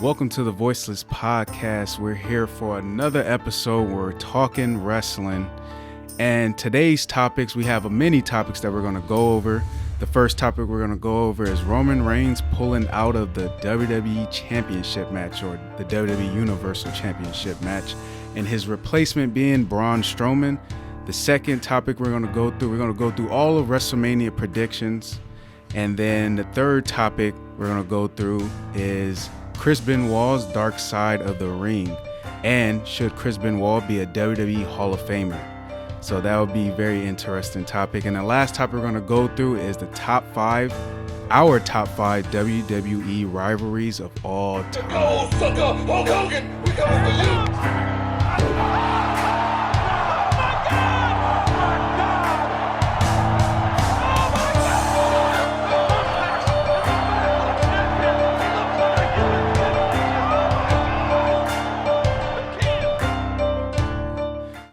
Welcome to the Voiceless podcast. We're here for another episode where we're talking wrestling. And today's topics, we have many topics that we're going to go over. The first topic we're going to go over is Roman Reigns pulling out of the WWE Championship match, or the WWE Universal Championship match, and his replacement being Braun Strowman. The second topic we're going to go through all of WrestleMania predictions. And then the third topic we're going to go through is Chris Benoit's dark side of the ring, and should Chris Benoit be a WWE Hall of Famer? So that would be a very interesting topic. And the last topic we're going to go through is our top five WWE rivalries of all time. Go, sucker! Hulk Hogan! We coming for you!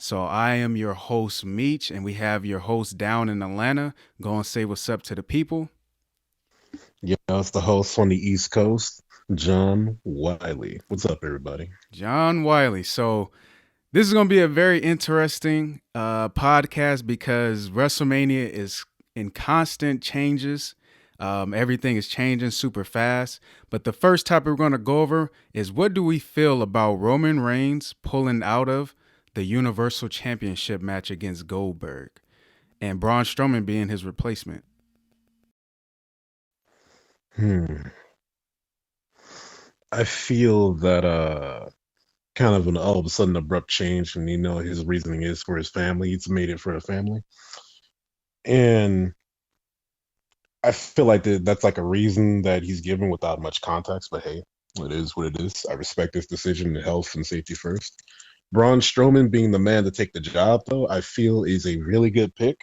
So I am your host, Meech, and we have your host down in Atlanta. Go and say what's up to the people. Yeah, it's the host on the East Coast, John Wiley. What's up, everybody? John Wiley. So this is going to be a very interesting podcast because WrestleMania is in constant changes. Everything is changing super fast. But the first topic we're going to go over is, what do we feel about Roman Reigns pulling out of the Universal Championship match against Goldberg, and Braun Strowman being his replacement? I feel that kind of an all of a sudden abrupt change, and his reasoning is for his family. He's made it for a family, and I feel like that's like a reason that he's given without much context. But hey, it is what it is. I respect this decision. Health and safety first. Braun Strowman being the man to take the job, though, I feel is a really good pick.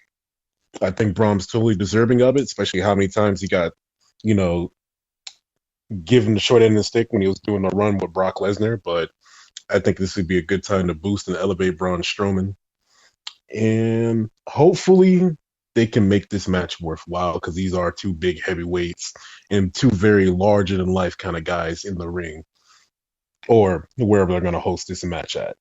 I think Braun's totally deserving of it, especially how many times he got, given the short end of the stick when he was doing a run with Brock Lesnar. But I think this would be a good time to boost and elevate Braun Strowman. And hopefully they can make this match worthwhile, because these are two big heavyweights and two very larger-than-life kind of guys in the ring, or wherever they're going to host this match at.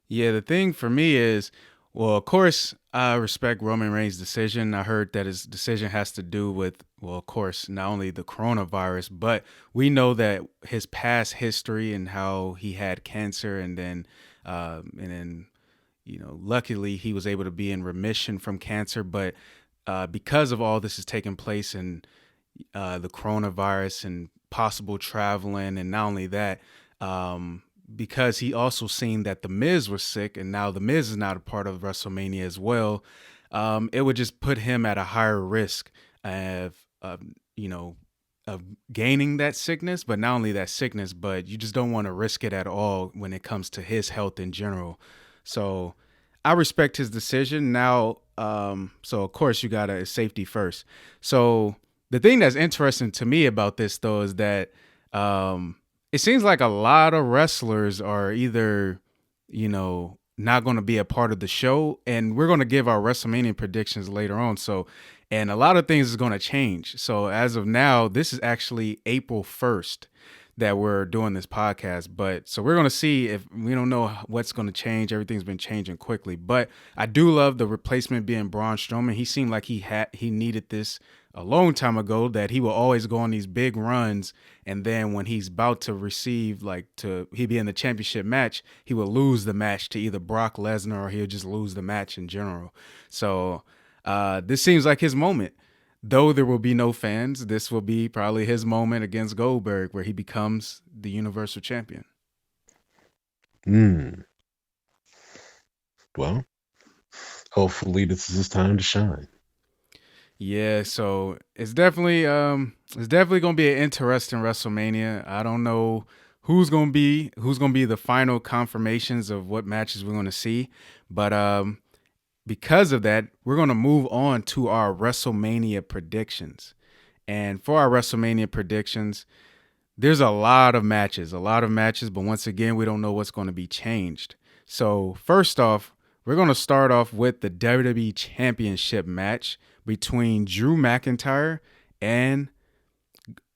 Yeah, the thing for me is, well, of course, I respect Roman Reigns' decision. I heard that his decision has to do with, well, of course, not only the coronavirus, but we know that his past history and how he had cancer, and then, luckily he was able to be in remission from cancer. But because of all this is taking place, and the coronavirus and possible traveling, and not only that, because he also seen that The Miz was sick, and now The Miz is not a part of WrestleMania as well, it would just put him at a higher risk of gaining that sickness. But not only that sickness, but you just don't want to risk it at all when it comes to his health in general. So I respect his decision. Now, so of course you got to safety first. So the thing that's interesting to me about this, though, is that it seems like a lot of wrestlers are either, not going to be a part of the show, and we're going to give our WrestleMania predictions later on. So, and a lot of things is going to change. So as of now, this is actually April 1st that we're doing this podcast. But so we're going to see, if we don't know what's going to change. Everything's been changing quickly, but I do love the replacement being Braun Strowman. He seemed like he needed this a long time ago, that he will always go on these big runs, and then when he's about to receive, he be in the championship match, he will lose the match to either Brock Lesnar, or he'll just lose the match in general. So this seems like his moment. Though there will be no fans, this will be probably his moment against Goldberg, where he becomes the Universal Champion. Well, hopefully this is his time to shine. Yeah, so it's definitely going to be an interesting WrestleMania. I don't know who's going to be the final confirmations of what matches we're going to see, but because of that, we're going to move on to our WrestleMania predictions. And for our WrestleMania predictions, there's a lot of matches, but once again, we don't know what's going to be changed. So first off, we're going to start off with the WWE Championship match between Drew McIntyre and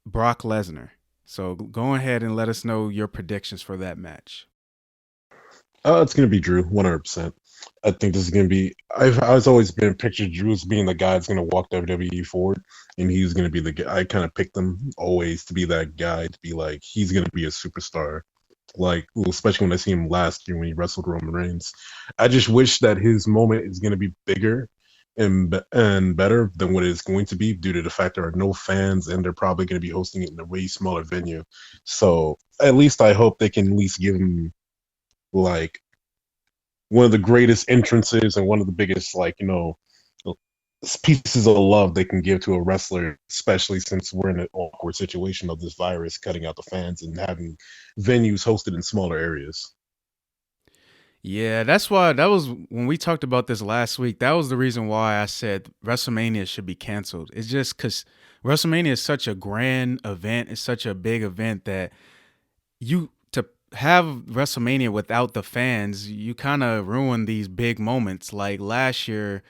Brock Lesnar. So go ahead and let us know your predictions for that match. It's gonna be Drew, 100%. I think this is gonna be. I've always been pictured Drew as being the guy that's gonna walk WWE forward, and he's gonna be the guy. I kind of picked him always to be that guy, to be like he's gonna be a superstar. Like, well, especially when I see him last year when he wrestled Roman Reigns. I just wish that his moment is gonna be bigger and better than what it's going to be due to the fact there are no fans and they're probably going to be hosting it in a way smaller venue. So at least I hope they can at least give him like one of the greatest entrances and one of the biggest pieces of love they can give to a wrestler, especially since we're in an awkward situation of this virus cutting out the fans and having venues hosted in smaller areas. Yeah, that's why that was when we talked about this last week. That was the reason why I said WrestleMania should be canceled. It's just because WrestleMania is such a grand event. It's such a big event that you to have WrestleMania without the fans, you kind of ruin these big moments. Like last year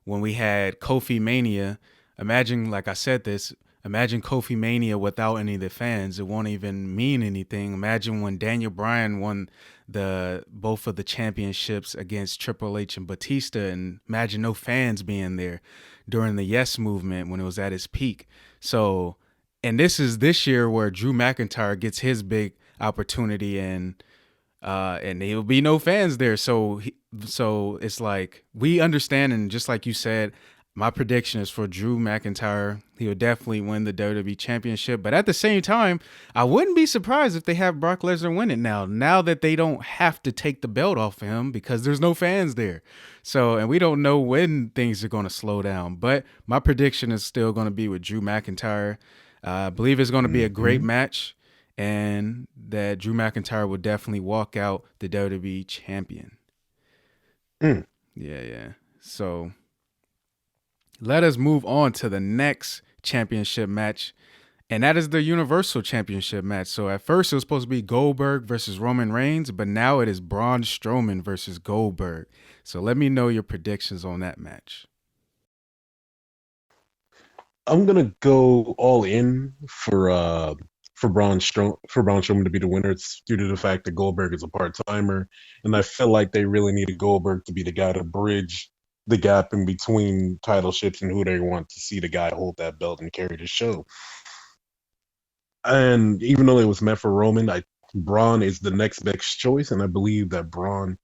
when we had Kofi Mania. Imagine, like I said this, imagine Kofi Mania without any of the fans. It won't even mean anything. Imagine when Daniel Bryan won the both of the championships against Triple H and Batista, and imagine no fans being there during the Yes movement when it was at its peak. So, and this is this year where Drew McIntyre gets his big opportunity, and there will be no fans there. So it's like we understand, and just like you said, my prediction is for Drew McIntyre. He will definitely win the WWE Championship, but at the same time, I wouldn't be surprised if they have Brock Lesnar win it now. Now that they don't have to take the belt off him because there's no fans there. So, and we don't know when things are going to slow down. But my prediction is still going to be with Drew McIntyre. I believe it's going to be a great Hmm. match, and that Drew McIntyre will definitely walk out the WWE champion. Mm. Yeah, yeah. So let us move on to the next championship match, and that is the Universal Championship match. So at first it was supposed to be Goldberg versus Roman Reigns, but now it is Braun Strowman versus Goldberg. So let me know your predictions on that match. I'm gonna go all in for Braun Strowman to be the winner. It's due to the fact that Goldberg is a part timer, and I feel like they really needed Goldberg to be the guy to bridge the gap in between title ships and who they want to see the guy hold that belt and carry the show. And even though it was meant for Roman, Braun is the next best choice, and I believe that Braun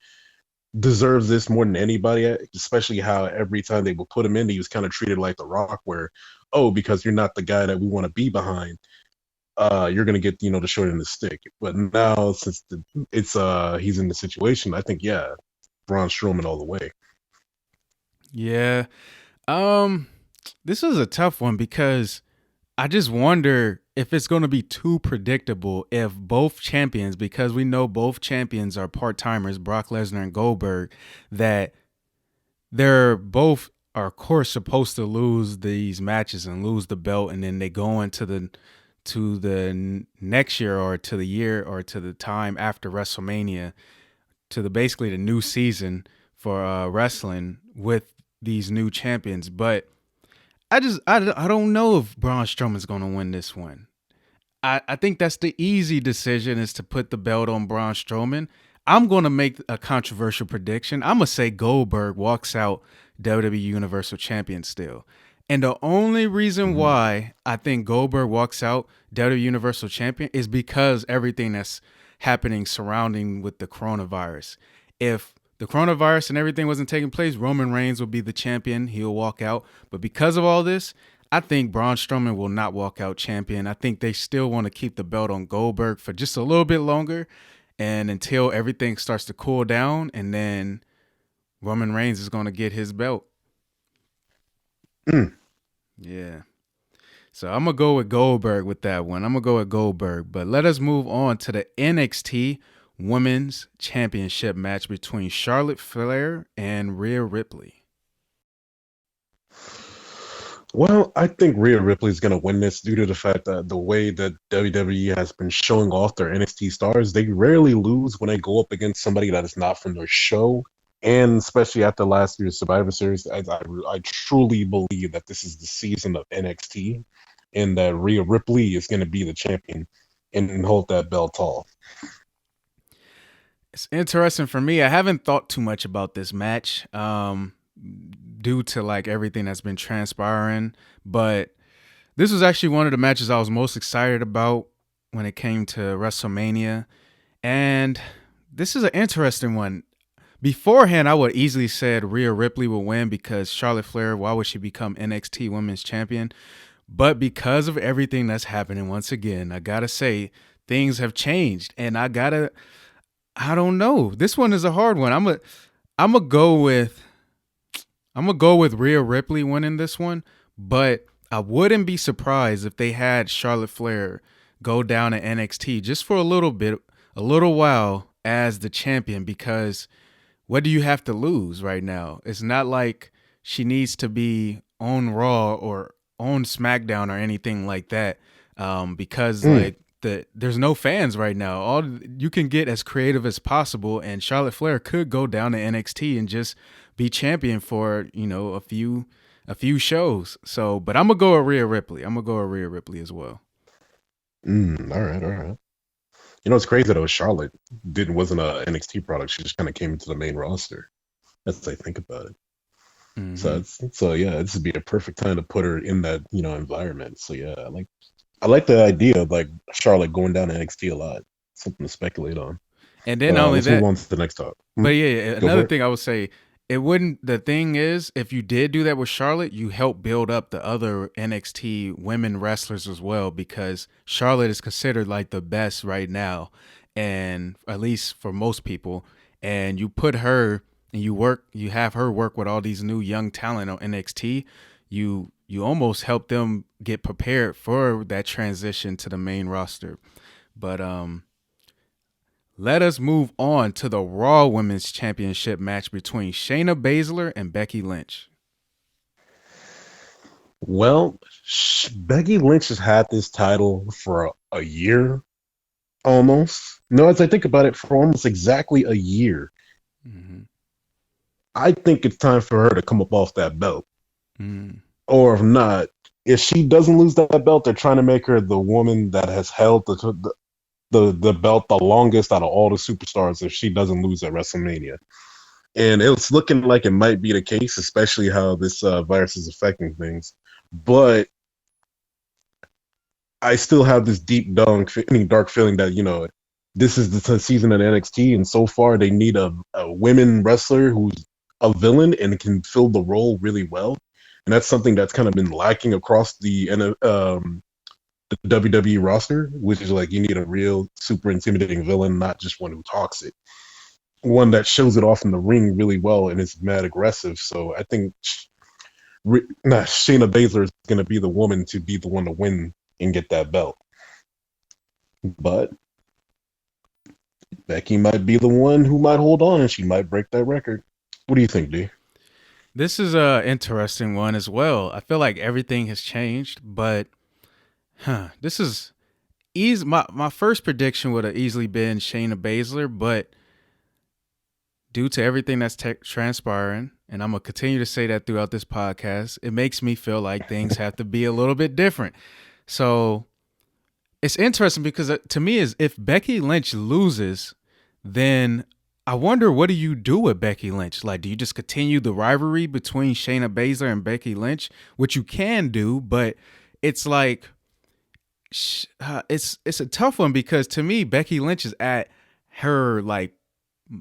deserves this more than anybody, especially how every time they would put him in, he was kind of treated like The Rock, where, oh, because you're not the guy that we want to be behind, you're gonna get the short end of the stick. But now since it's he's in the situation, I think yeah, Braun Strowman all the way. Yeah. Um this is a tough one because I just wonder if it's going to be too predictable if both champions, because we know both champions are part timers, Brock Lesnar and Goldberg, that they're both are of course supposed to lose these matches and lose the belt, and then they go into the next year or to the year or to the time after WrestleMania to the basically the new season for wrestling with these new champions. But I don't know if Braun Strowman's going to win this one. I think that's the easy decision is to put the belt on Braun Strowman. I'm going to make a controversial prediction. I'm going to say Goldberg walks out WWE Universal Champion still. And the only reason Mhm. why I think Goldberg walks out WWE Universal Champion is because everything that's happening surrounding with the coronavirus. If the coronavirus and everything wasn't taking place, Roman Reigns will be the champion. He'll walk out. But because of all this, I think Braun Strowman will not walk out champion. I think they still want to keep the belt on Goldberg for just a little bit longer and until everything starts to cool down, and then Roman Reigns is going to get his belt. Mm. Yeah. So I'm going to go with Goldberg with that one. I'm going to go with Goldberg. But let us move on to the NXT Women's Championship match between Charlotte Flair and Rhea Ripley. Well, I think Rhea Ripley is going to win this due to the fact that the way that WWE has been showing off their NXT stars, they rarely lose when they go up against somebody that is not from their show. And especially after last year's Survivor Series, I truly believe that this is the season of NXT and that Rhea Ripley is going to be the champion. and hold that belt tall. It's interesting for me. I haven't thought too much about this match, due to like everything that's been transpiring. But this was actually one of the matches I was most excited about when it came to WrestleMania. And this is an interesting one. Beforehand, I would easily said Rhea Ripley will win because Charlotte Flair, why would she become NXT Women's Champion? But because of everything that's happening, once again, I gotta say things have changed, and I don't know. This one is a hard one. I'm gonna go with Rhea Ripley winning this one, but I wouldn't be surprised if they had Charlotte Flair go down to NXT just for a little bit, a little while as the champion, because what do you have to lose right now? It's not like she needs to be on Raw or on SmackDown or anything like that, because Mm. like there's no fans right now. All you can get as creative as possible, and Charlotte Flair could go down to NXT and just be champion for a few shows. So, but I'm gonna go with Rhea Ripley. I'm gonna go with Rhea Ripley as well. All right, all right. You know, it's crazy though. Charlotte wasn't a NXT product. She just kind of came into the main roster. As I think about it. Mm-hmm. So yeah, this would be a perfect time to put her in that environment. So yeah, I like the idea of like Charlotte going down to NXT a lot. Something to speculate on. And then But not only let's move that, on to the next talk. but yeah, Go for another it. thing I would say, it wouldn't. The thing is, if you did do that with Charlotte, you help build up the other NXT women wrestlers as well, because Charlotte is considered like the best right now, and at least for most people. And you put her and you have her work with all these new young talent on NXT. You almost help them get prepared for that transition to the main roster. But let us move on to the Raw Women's Championship match between Shayna Baszler and Becky Lynch. Well, Becky Lynch has had this title for a year almost. No, as I think about it, for almost exactly a year. Mm-hmm. I think it's time for her to come up off that belt. Mm-hmm. Or if not, if she doesn't lose that belt, they're trying to make her the woman that has held the belt the longest out of all the superstars if she doesn't lose at WrestleMania. And it's looking like it might be the case, especially how this virus is affecting things. But I still have this dark feeling that this is the season of NXT, and so far they need a women wrestler who's a villain and can fill the role really well. And that's something that's kind of been lacking across the WWE roster, which is like you need a real super intimidating villain, not just one who talks it. One that shows it off in the ring really well and is mad aggressive. So I think Shayna Baszler is going to be the woman to be the one to win and get that belt. But Becky might be the one who might hold on and she might break that record. What do you think, D? This is a interesting one as well. I feel like everything has changed, but this is easy. My first prediction would have easily been Shayna Baszler, but due to everything that's transpiring, and I'm gonna continue to say that throughout this podcast, it makes me feel like things have to be a little bit different. So it's interesting because to me, is if Becky Lynch loses, then I wonder, what do you do with Becky Lynch? Like, do you just continue the rivalry between Shayna Baszler and Becky Lynch, which you can do, but it's like it's a tough one, because to me, Becky Lynch is at her like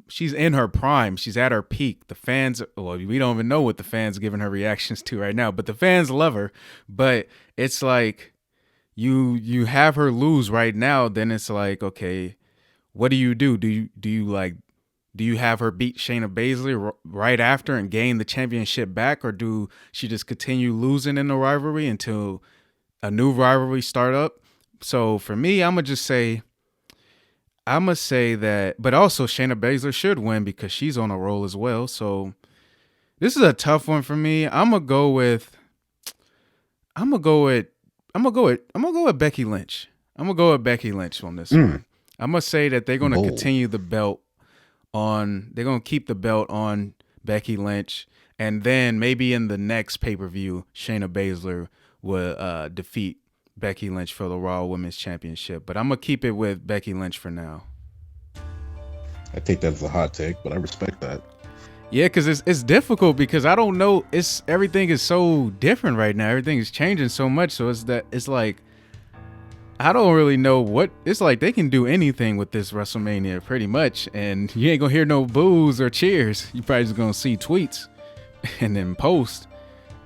she's in her prime. She's at her peak. The fans, well, we don't even know what the fans are giving her reactions to right now, but the fans love her. But it's like you have her lose right now, then it's like, okay, what do you do? Do you have her beat Shayna Baszler right after and gain the championship back, or do she just continue losing in the rivalry until a new rivalry start up? So for me, I'm gonna say that, but also Shayna Baszler should win because she's on a roll as well. So this is a tough one for me. I'm gonna go with Becky Lynch. I'm gonna go with Becky Lynch on this Mm, one. I'm gonna say that they're gonna bold. continue the belt on. They're gonna keep the belt on Becky Lynch, and then maybe in the next pay-per-view, Shayna Baszler will defeat Becky Lynch for the Raw Women's Championship, but I'm gonna keep it with Becky Lynch for now. I think that's a hot take, but I respect that. Yeah, because it's difficult because I don't know. It's everything is so different right now. Everything is changing so much. So it's like I don't really know what it's like. They can do anything with this WrestleMania pretty much, and you ain't gonna hear no boos or cheers. You probably just gonna see tweets and then post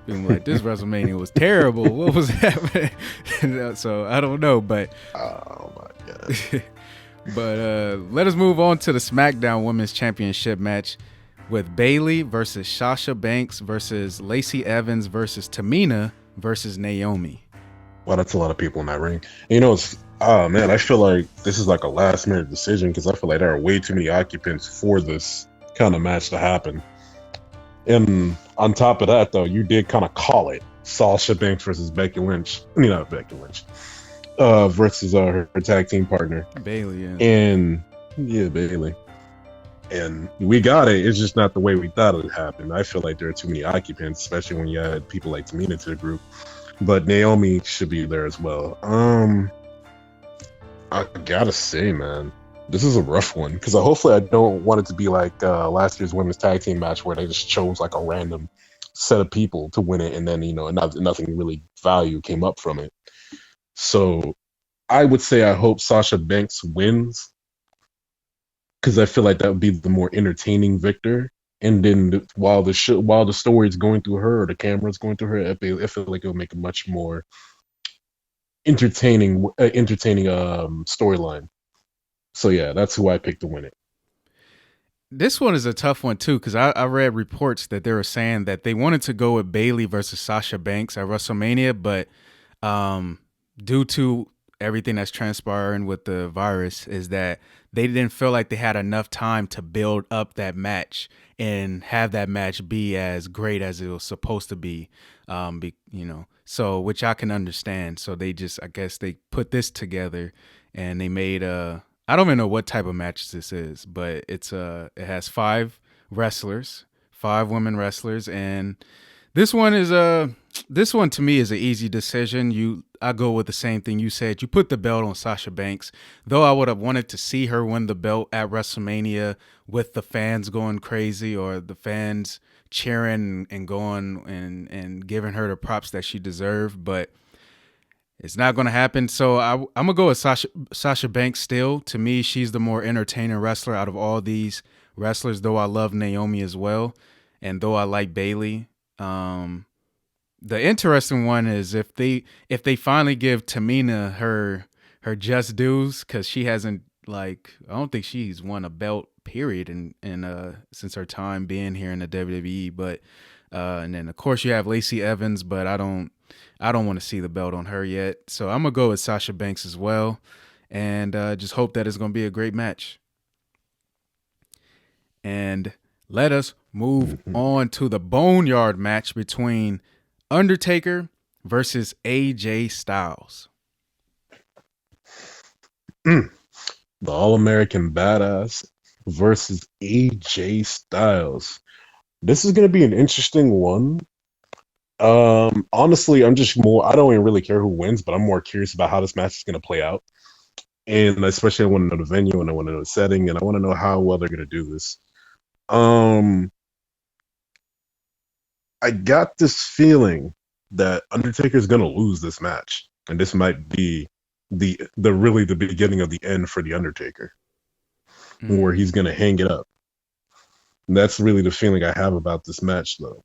being like, "This WrestleMania was terrible. What was happening?" So I don't know, but Oh my god. but let us move on to the SmackDown Women's Championship match with Bayley versus Sasha Banks versus Lacey Evans versus Tamina versus Naomi. Wow, that's a lot of people in that ring. And you know, it's oh man, I feel like this is like a last minute decision because I feel like there are way too many occupants for this kind of match to happen. And on top of that, though, you did kind of call it Sasha Banks versus Becky Lynch. Not Becky Lynch. Versus her tag team partner Bayley. Yeah. And yeah, Bayley. And we got it. It's just not the way we thought it would happen. I feel like there are too many occupants, especially when you add people like Tamina to the group. But Naomi should be there as well. I gotta say, man, this is a rough one because hopefully I don't want it to be like last year's women's tag team match where they just chose like a random set of people to win it, and then nothing really value came up from it. So I would say I hope Sasha Banks wins because I feel like that would be the more entertaining victor. And then while the story is going through her or the camera's going through her, I feel like it'll make a much more entertaining storyline. So yeah, that's who I picked to win it. This one is a tough one too because I read reports that they were saying that they wanted to go with Bayley versus Sasha Banks at WrestleMania, but due to everything that's transpiring with the virus, is that they didn't feel like they had enough time to build up that match and have that match be as great as it was supposed to be, so which I can understand. So they just, I guess they put this together and they made I don't even know what type of match this is, but it has 5 wrestlers, 5 women wrestlers, and this one to me is an easy decision. I go with the same thing you said. You put the belt on Sasha Banks, though I would have wanted to see her win the belt at WrestleMania with the fans going crazy or the fans cheering and going and giving her the props that she deserved, but it's not going to happen. So I'm going to go with Sasha Banks still. To me, she's the more entertaining wrestler out of all these wrestlers, though I love Naomi as well, and though I like Bayley. The interesting one is if they finally give Tamina her just dues, because she hasn't, like, I don't think she's won a belt period in since her time being here in the WWE. But and then of course you have Lacey Evans, but I don't want to see the belt on her yet. So I'm gonna go with Sasha Banks as well, and just hope that it's gonna be a great match. And let us move on to the Boneyard match between Undertaker versus AJ Styles. The All-American Badass versus AJ Styles. This is going to be an interesting one. Honestly, I don't even really care who wins, but I'm more curious about how this match is going to play out. And especially I want to know the venue and I want to know the setting and I want to know how well they're going to do this. I got this feeling that Undertaker's gonna lose this match, and this might be the beginning of the end for the Undertaker, where he's gonna hang it up. And that's really the feeling I have about this match, though.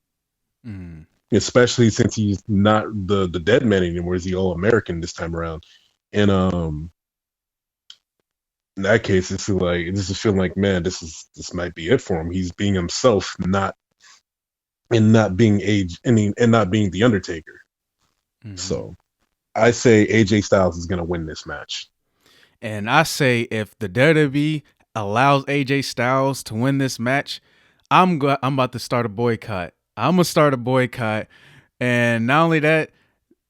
Especially since he's not the dead man anymore; he's the All American this time around. And in that case, this is feeling like, man, this might be it for him. He's being himself, not being the Undertaker. So I say AJ Styles is gonna win this match. And I say if the WWE allows AJ Styles to win this match, I'm about to start a boycott. I'm gonna start a boycott, and not only that,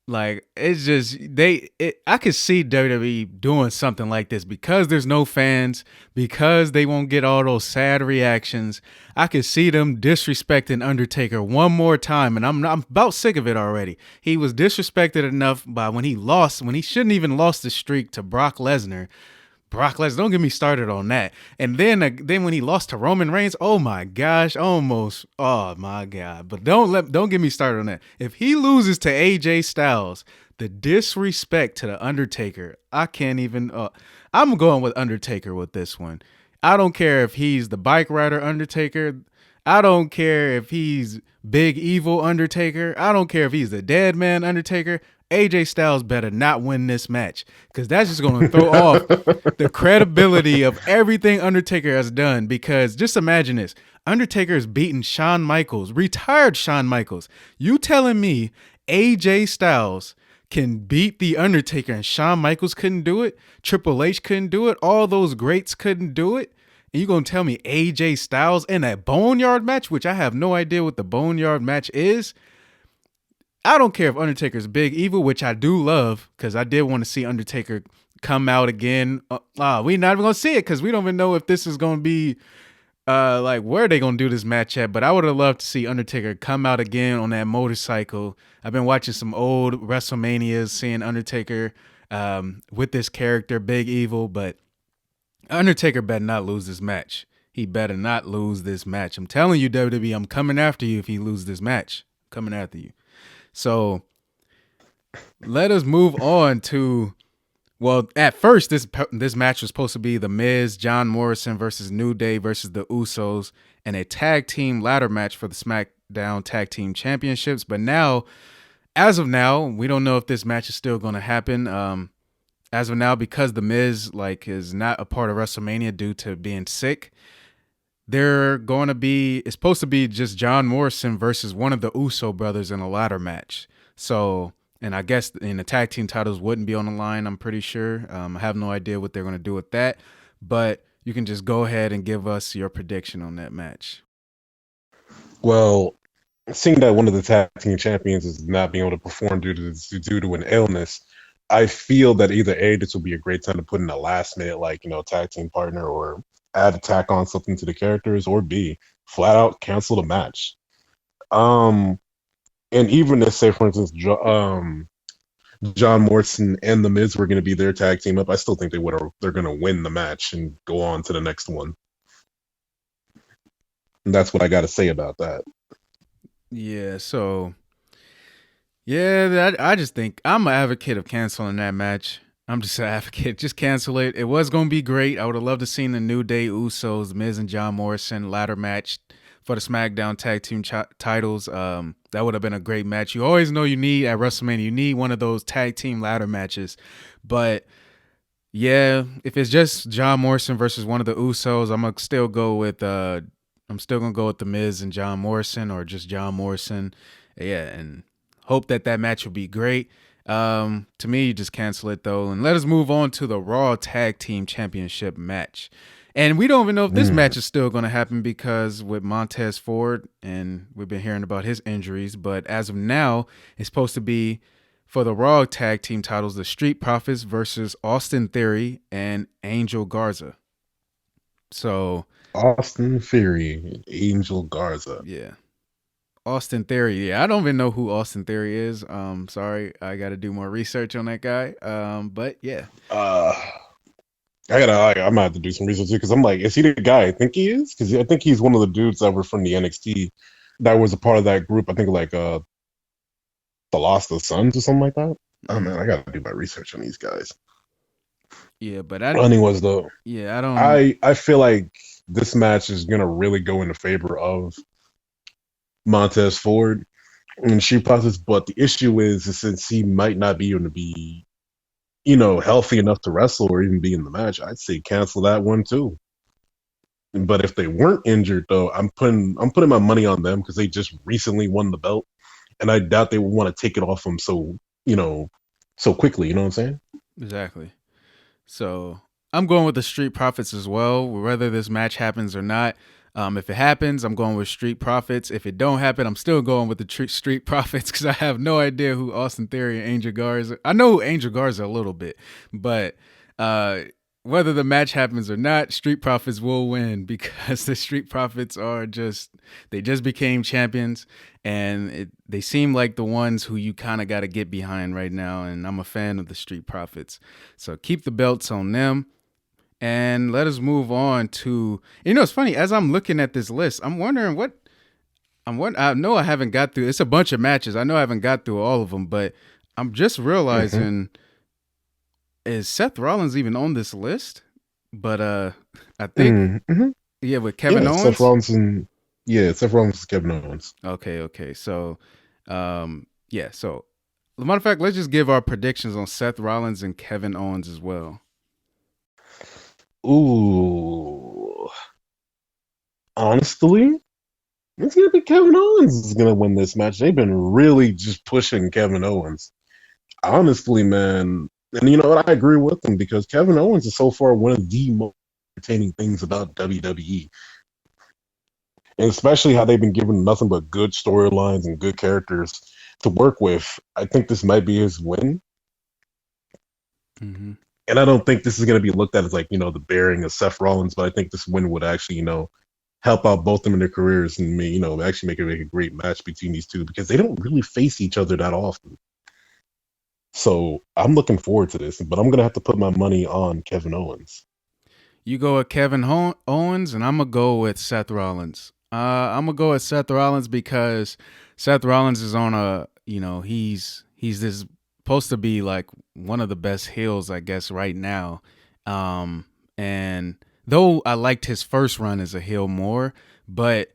Like it's just I could see WWE doing something like this because there's no fans, because they won't get all those sad reactions. I could see them disrespecting Undertaker one more time, and I'm about sick of it already. He was disrespected enough by when he lost, when he shouldn't even lost the streak to Brock Lesnar. Brock Lesnar, don't get me started on that. And then when he lost to Roman Reigns, oh my gosh, almost, oh my god. But don't get me started on that. If he loses to AJ Styles, the disrespect to the Undertaker, I can't even. I'm going with Undertaker with this one. I don't care if he's the bike rider Undertaker. I don't care if he's Big Evil Undertaker. I don't care if he's the dead man Undertaker. AJ Styles better not win this match because that's just going to throw off the credibility of everything Undertaker has done. Because just imagine this. Undertaker has beaten Shawn Michaels, retired Shawn Michaels. You telling me AJ Styles can beat The Undertaker and Shawn Michaels couldn't do it? Triple H couldn't do it? All those greats couldn't do it? And you going to tell me AJ Styles in that Boneyard match, which I have no idea what the Boneyard match is? I don't care if Undertaker's Big Evil, which I do love, because I did want to see Undertaker come out again. We're not even going to see it because we don't even know if this is going to be like where they going to do this match at. But I would have loved to see Undertaker come out again on that motorcycle. I've been watching some old WrestleManias, seeing Undertaker with this character, Big Evil. But Undertaker better not lose this match. He better not lose this match. I'm telling you, WWE, I'm coming after you if he loses this match. I'm coming after you. So let us move on to, well, at first this match was supposed to be The Miz, John Morrison versus New Day versus the Usos, and a tag team ladder match for the SmackDown Tag Team Championships. But now, as of now, we don't know if this match is still going to happen. As of now, because The Miz is not a part of WrestleMania due to being sick, it's supposed to be just John Morrison versus one of the Uso brothers in a ladder match. So, and I guess in the tag team titles wouldn't be on the line, I'm pretty sure. I have no idea what they're going to do with that, but you can just go ahead and give us your prediction on that match. Well, seeing that one of the tag team champions is not being able to perform due to an illness, I feel that either A, this would be a great time to put in a last minute, tag team partner or add a tack on something to the characters, or B, flat out cancel the match. And even if, say, for instance, John Morrison and The Miz were going to be their tag team up, I still think they're going to win the match and go on to the next one. And that's what I got to say about that. Yeah, so I just think I'm an advocate of canceling that match. I'm just an advocate. Just cancel it. It was going to be great. I would have loved to seen the New Day Usos, Miz and John Morrison ladder match for the SmackDown Tag Team titles. That would have been a great match. You always know you need at WrestleMania, you need one of those tag team ladder matches. But yeah, if it's just John Morrison versus one of the Usos, I'm gonna still go with I'm still gonna go with the Miz and John Morrison, or just John Morrison. Yeah, and hope that match will be great. To me, you just cancel it though, and let us move on to the Raw Tag Team Championship match. And we don't even know if this match is still going to happen because with Montez Ford, and we've been hearing about his injuries, but as of now, it's supposed to be for the Raw Tag Team titles, the Street Profits versus Austin Theory and Angel Garza. So Austin Theory and Angel Garza. Yeah. Austin Theory. Yeah, I don't even know who Austin Theory is. Sorry, I got to do more research on that guy. But yeah. I'm gonna have to do some research too, because I'm like, is he the guy I think he is? Because I think he's one of the dudes that were from the NXT that was a part of that group. I think the Lost of Sons or something like that. Oh man, I gotta do my research on these guys. Yeah, but anyways though, yeah, I don't. I feel like this match is gonna really go in the favor of Montez Ford and Street Profits, but the issue is since he might not be able to be, healthy enough to wrestle or even be in the match, I'd say cancel that one too. But if they weren't injured though, I'm putting my money on them because they just recently won the belt, and I doubt they would want to take it off them so quickly. You know what I'm saying? Exactly. So I'm going with the Street Profits as well, whether this match happens or not. If it happens, I'm going with Street Profits. If it don't happen, I'm still going with the Street Profits because I have no idea who Austin Theory and Angel Garza. I know who Angel Garza a little bit, but whether the match happens or not, Street Profits will win because the Street Profits they just became champions, and they seem like the ones who you kind of got to get behind right now. And I'm a fan of the Street Profits, so keep the belts on them. And let us move on to, it's funny, as I'm looking at this list, I'm wondering I know I haven't got through, it's a bunch of matches. I know I haven't got through all of them, but I'm just realizing, is Seth Rollins even on this list? But I think, Mm-hmm. yeah, with Kevin Owens. Seth Rollins and Kevin Owens. Okay. So, yeah, so, as a matter of fact, let's just give our predictions on Seth Rollins and Kevin Owens as well. Ooh. Honestly, it's gonna be Kevin Owens is gonna win this match. They've been really just pushing Kevin Owens. Honestly, man, and you know what? I agree with them because Kevin Owens is so far one of the most entertaining things about WWE, and especially how they've been given nothing but good storylines and good characters to work with. I think this might be his win. Mm-hmm. And I don't think this is going to be looked at as like, the bearing of Seth Rollins, but I think this win would actually, help out both of them in their careers and, actually make it a great match between these two because they don't really face each other that often. So I'm looking forward to this, but I'm going to have to put my money on Kevin Owens. You go with Kevin Owens, and I'm going to go with Seth Rollins. I'm going to go with Seth Rollins because Seth Rollins is on he's this supposed to be like one of the best heels, I guess, right now. And though I liked his first run as a heel more, but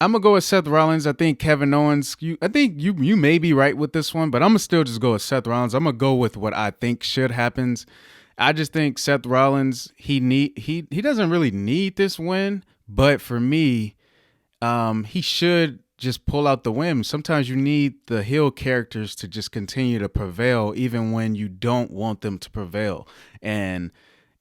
I'm gonna go with Seth Rollins. I think Kevin Owens. I think you may be right with this one, but I'm gonna still just go with Seth Rollins. I'm gonna go with what I think should happen. I just think Seth Rollins he doesn't really need this win, but for me, he should just pull out the win. Sometimes you need the heel characters to just continue to prevail, even when you don't want them to prevail. And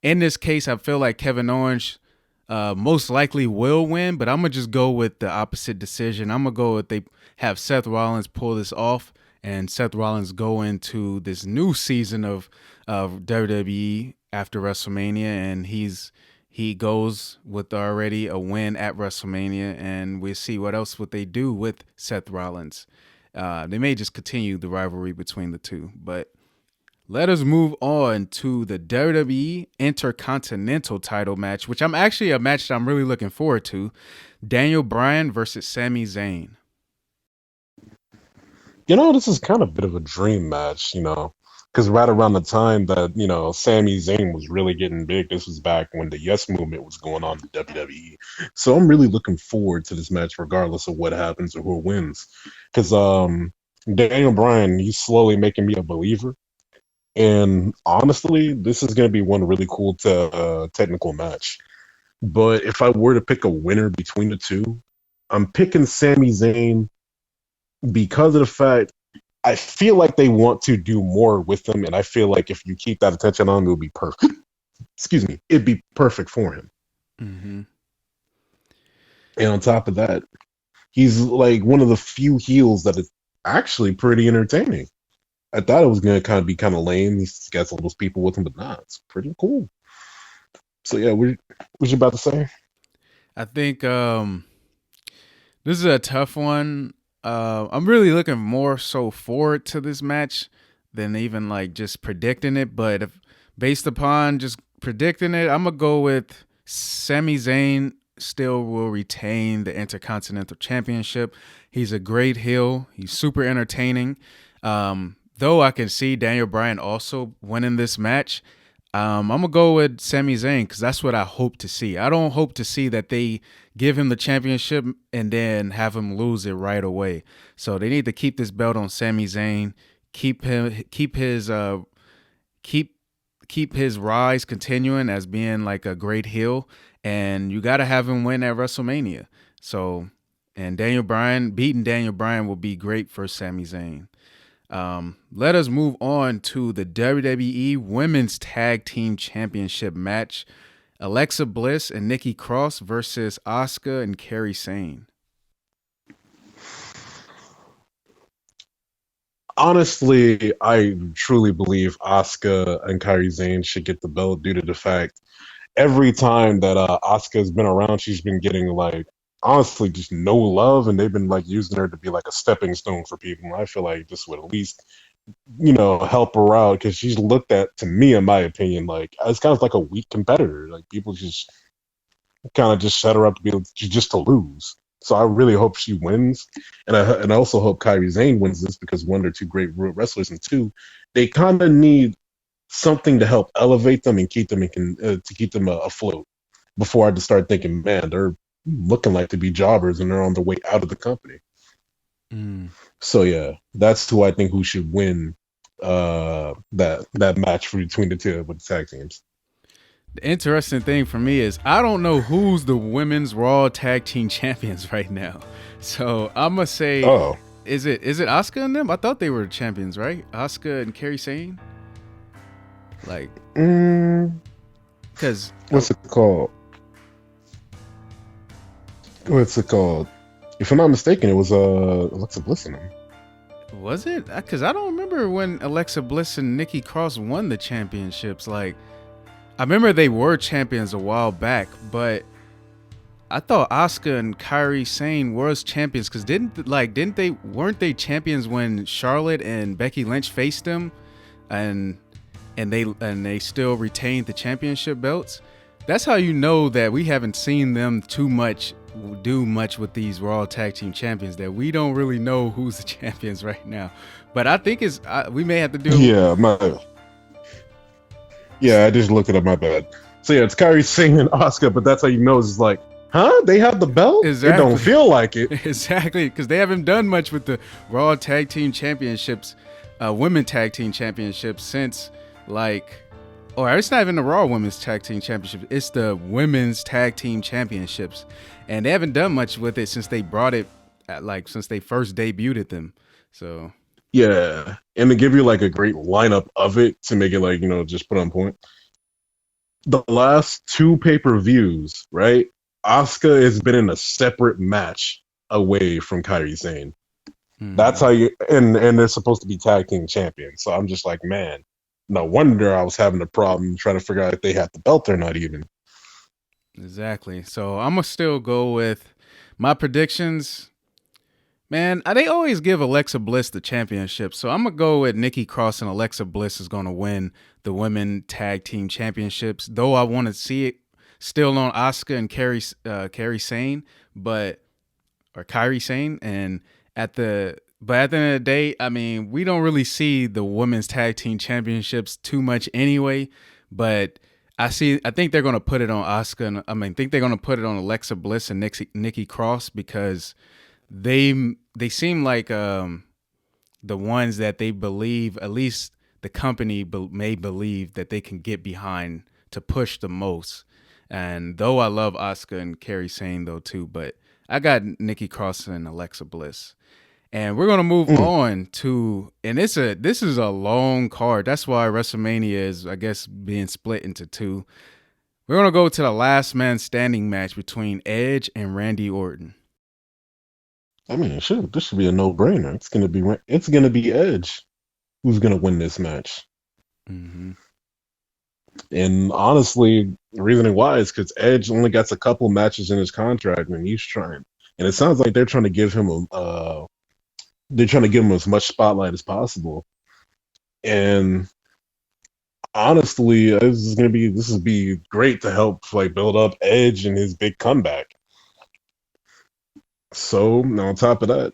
in this case, I feel like Kevin Owens most likely will win, but I'm going to just go with the opposite decision. I'm going to go with they have Seth Rollins pull this off and Seth Rollins go into this new season of WWE after WrestleMania, and he goes with already a win at WrestleMania, and we'll see what else would they do with Seth Rollins. They may just continue the rivalry between the two, but let us move on to the WWE Intercontinental title match, which I'm actually a match that I'm really looking forward to. Daniel Bryan versus Sami Zayn. This is kind of a bit of a dream match, because right around the time that, Sami Zayn was really getting big, this was back when the Yes Movement was going on in WWE. So I'm really looking forward to this match, regardless of what happens or who wins. Because Daniel Bryan, he's slowly making me a believer. And honestly, this is going to be one really cool technical match. But if I were to pick a winner between the two, I'm picking Sami Zayn because of the fact I feel like they want to do more with him, and I feel like if you keep that attention on him, it would be perfect. Excuse me, it'd be perfect for him. Mm-hmm. And on top of that, he's like one of the few heels that is actually pretty entertaining. I thought it was going to be kind of lame. He's got some of those people with him, but nah, it's pretty cool. So yeah, what you about to say? I think this is a tough one. I'm really looking more so forward to this match than even like just predicting it. But based upon just predicting it, I'm gonna go with Sami Zayn. Still will retain the Intercontinental Championship. He's a great heel. He's super entertaining. Though I can see Daniel Bryan also winning this match, I'm going to go with Sami Zayn because that's what I hope to see. I don't hope to see that they give him the championship and then have him lose it right away. So they need to keep this belt on Sami Zayn, keep his rise continuing as being like a great heel, and you got to have him win at WrestleMania. So, and beating Daniel Bryan will be great for Sami Zayn. Let us move on to the WWE Women's Tag Team Championship match. Alexa Bliss and Nikki Cross versus Asuka and Kairi Sane. Honestly, I truly believe Asuka and Kairi Sane should get the belt due to the fact every time that Asuka's been around, she's been getting like honestly just no love, and they've been like using her to be like a stepping stone for people. I feel like this would at least help her out because she's looked at to me, in my opinion, like as kind of like a weak competitor. Like people just kind of just set her up to be just to lose. So I really hope she wins, and I also hope Kairi Sane wins this because one, they're two great wrestlers, and two, they kind of need something to help elevate them and keep them to keep them afloat. Before I just start thinking, man, they're looking like to be jobbers and they're on their way out of the company. Mm. So yeah, that's who I think who should win that match between the two with the tag teams. The interesting thing for me is I don't know who's the women's Raw Tag Team Champions right now. So I'm gonna say, Oh, is it Asuka and them? I thought they were champions, right? Asuka and Kairi Sane. Like, because what's it called? What's it called? If I'm not mistaken, it was Alexa Bliss in them. was it? Because I don't remember when Alexa Bliss and Nikki Cross won the championships. Like, I remember they were champions a while back, but I thought Asuka and Kairi Sane was champions because weren't they champions when Charlotte and Becky Lynch faced them, and they still retained the championship belts. That's how you know that we haven't seen them do much with these Raw Tag Team Champions, that we don't really know who's the champions right now. But I think we may have to do. Yeah, I just looked it up. My bad. So yeah, it's Kairi Sane and Asuka, but that's how you know it's like, huh? They have the belt? Exactly. It don't feel like it. Exactly, because they haven't done much with the Raw Tag Team Championships, Women Tag Team Championships since or it's not even the Raw Women's Tag Team Championship. It's the Women's Tag Team Championships, and they haven't done much with it since they brought it, since they first debuted them. So yeah, and to give you like a great lineup of it to make it like just put on point. The last two pay-per-views, right? Asuka has been in a separate match away from Kairi Sane. Mm-hmm. That's how and they're supposed to be tag team champions. So I'm just like, man, no wonder I was having a problem trying to figure out if they had the belt or not even. Exactly. So I'm going to still go with my predictions. Man, they always give Alexa Bliss the championship. So I'm going to go with Nikki Cross, and Alexa Bliss is going to win the Women Tag Team Championships. Though I want to see it still on Asuka and Kairi Sane, or Kairi Sane. And at the end of the day, I mean, we don't really see the Women's Tag Team Championships too much anyway. But I think they're going to put it on Asuka. I think they're going to put it on Alexa Bliss and Nikki Cross because they seem like the ones that they believe, at least the company may believe, that they can get behind to push the most. And though I love Asuka and Kairi Sane though too, but I got Nikki Cross and Alexa Bliss. And we're gonna move on to, and this is a long card. That's why WrestleMania is, I guess, being split into two. We're gonna go to the last man standing match between Edge and Randy Orton. I mean, this should be a no-brainer. It's gonna be Edge who's gonna win this match. Mm-hmm. And honestly, the reasoning why is because Edge only gets a couple matches in his contract, and he's trying. And it sounds like they're trying to give him as much spotlight as possible. And honestly, this would be great to help build up Edge and his big comeback. So on top of that,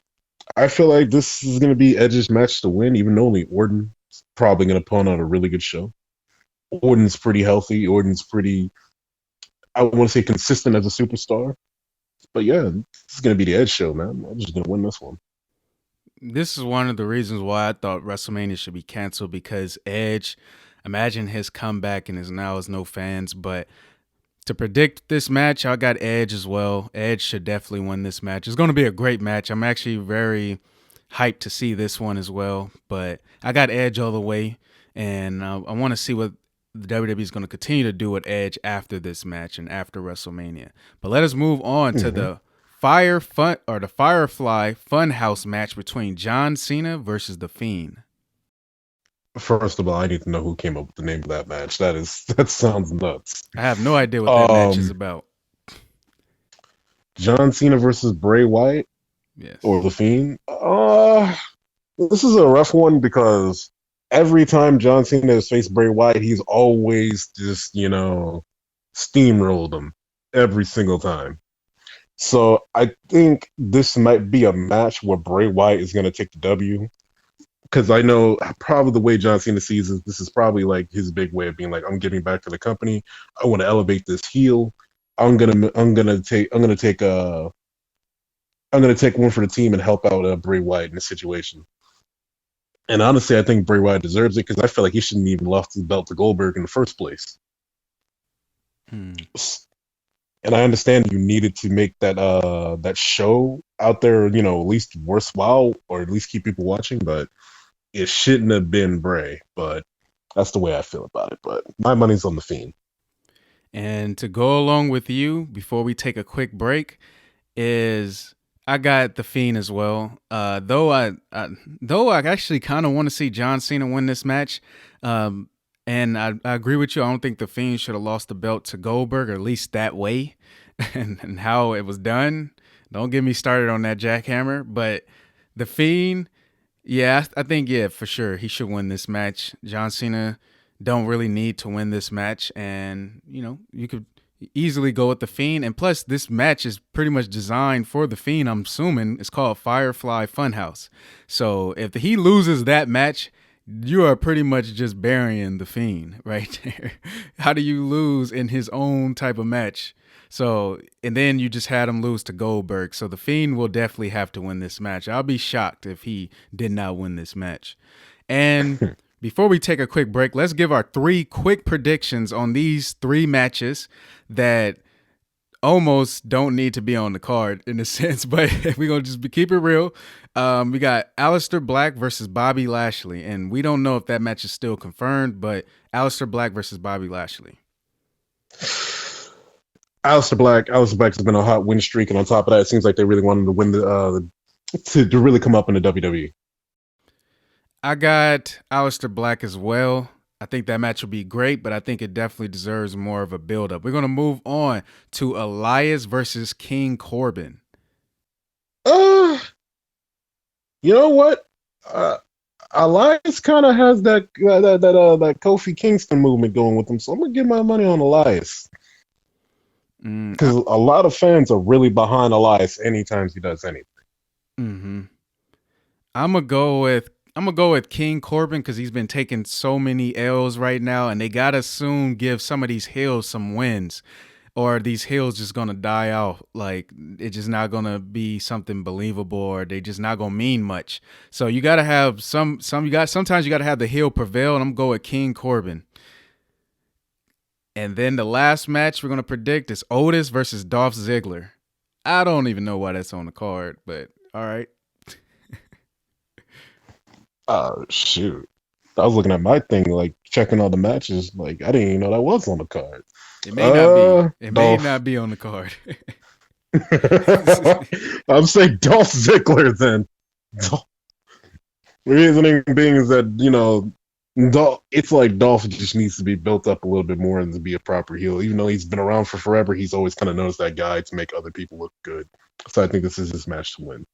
I feel like this is going to be Edge's match to win, even though only Orton's probably going to put on a really good show. Orton's pretty healthy. Orton's pretty, I want to say, consistent as a superstar. But yeah, this is going to be the Edge show, man. I'm just going to win this one. This is one of the reasons why I thought WrestleMania should be canceled, because Edge, imagine his comeback and his now has no fans. But to predict this match, I got Edge as well. Edge should definitely win this match. It's going to be a great match. I'm actually very hyped to see this one as well. But I got Edge all the way, and I want to see what the WWE is going to continue to do with Edge after this match and after WrestleMania. But let us move on to Hmm. the the Firefly Funhouse match between John Cena versus The Fiend. First of all, I need to know who came up with the name of that match. That sounds nuts. I have no idea what that match is Um, about. John Cena versus Bray Wyatt or Yes. The Fiend. This is a rough one because every time John Cena has faced Bray Wyatt, he's always just steamrolled him every single time. So I think this might be a match where Bray Wyatt is going to take the W. Because I know probably the way John Cena sees it, this is probably like his big way of being like, I'm giving back to the company. I want to elevate this heel. I'm gonna take one for the team and help out Bray Wyatt in this situation. And honestly, I think Bray Wyatt deserves it because I feel like he shouldn't even lost his belt to Goldberg in the first place. Hmm. And I understand you needed to make that show out there, at least worthwhile or at least keep people watching, but it shouldn't have been Bray. But that's the way I feel about it. But my money's on the Fiend. And to go along with you, before we take a quick break, is I got The Fiend as well. Though I actually kind of want to see John Cena win this match. And I agree with you. I don't think The Fiend should have lost the belt to Goldberg, or at least that way, and how it was done. Don't get me started on that jackhammer. But The Fiend, yeah, I think, yeah, for sure, he should win this match. John Cena don't really need to win this match, and you could easily go with The Fiend. And plus, this match is pretty much designed for The Fiend. I'm assuming it's called Firefly Funhouse. So if he loses that match, you are pretty much just burying The Fiend right there. How do you lose in his own type of match? So, and then you just had him lose to Goldberg. So The Fiend will definitely have to win this match. I'll be shocked if he did not win this match. And before we take a quick break, let's give our 3 quick predictions on these 3 matches that almost don't need to be on the card in a sense, but we're going to just keep it real. We got Aleister Black versus Bobby Lashley, and we don't know if that match is still confirmed, but Aleister Black versus Bobby Lashley. Aleister Black has been on a hot win streak, and on top of that, it seems like they really wanted to win to really come up in the WWE. I got Aleister Black as well. I think that match will be great, but I think it definitely deserves more of a build-up. We're going to move on to Elias versus King Corbin. Uh, you know what? Elias kind of has that Kofi Kingston movement going with him, so I'm gonna give my money on Elias because a lot of fans are really behind Elias anytime he does anything. Mm-hmm. I'm gonna go with King Corbin because he's been taking so many L's right now, and they gotta soon give some of these heels some wins, or these heels just gonna die out. Like it's just not gonna be something believable, or they just not gonna mean much. So you gotta have sometimes you gotta have the heel prevail, and I'm going with King Corbin. And then the last match we're gonna predict is Otis versus Dolph Ziggler. I don't even know why that's on the card, but all right. Shoot. I was looking at my thing, like checking all the matches. Like I didn't even know that was on the card. It may not be. It may Dolph. not be on the card. I'm saying Dolph Ziggler then. The reasoning being is that it's like Dolph just needs to be built up a little bit more and to be a proper heel. Even though he's been around for forever, he's always kind of known as that guy to make other people look good. So I think this is his match to win.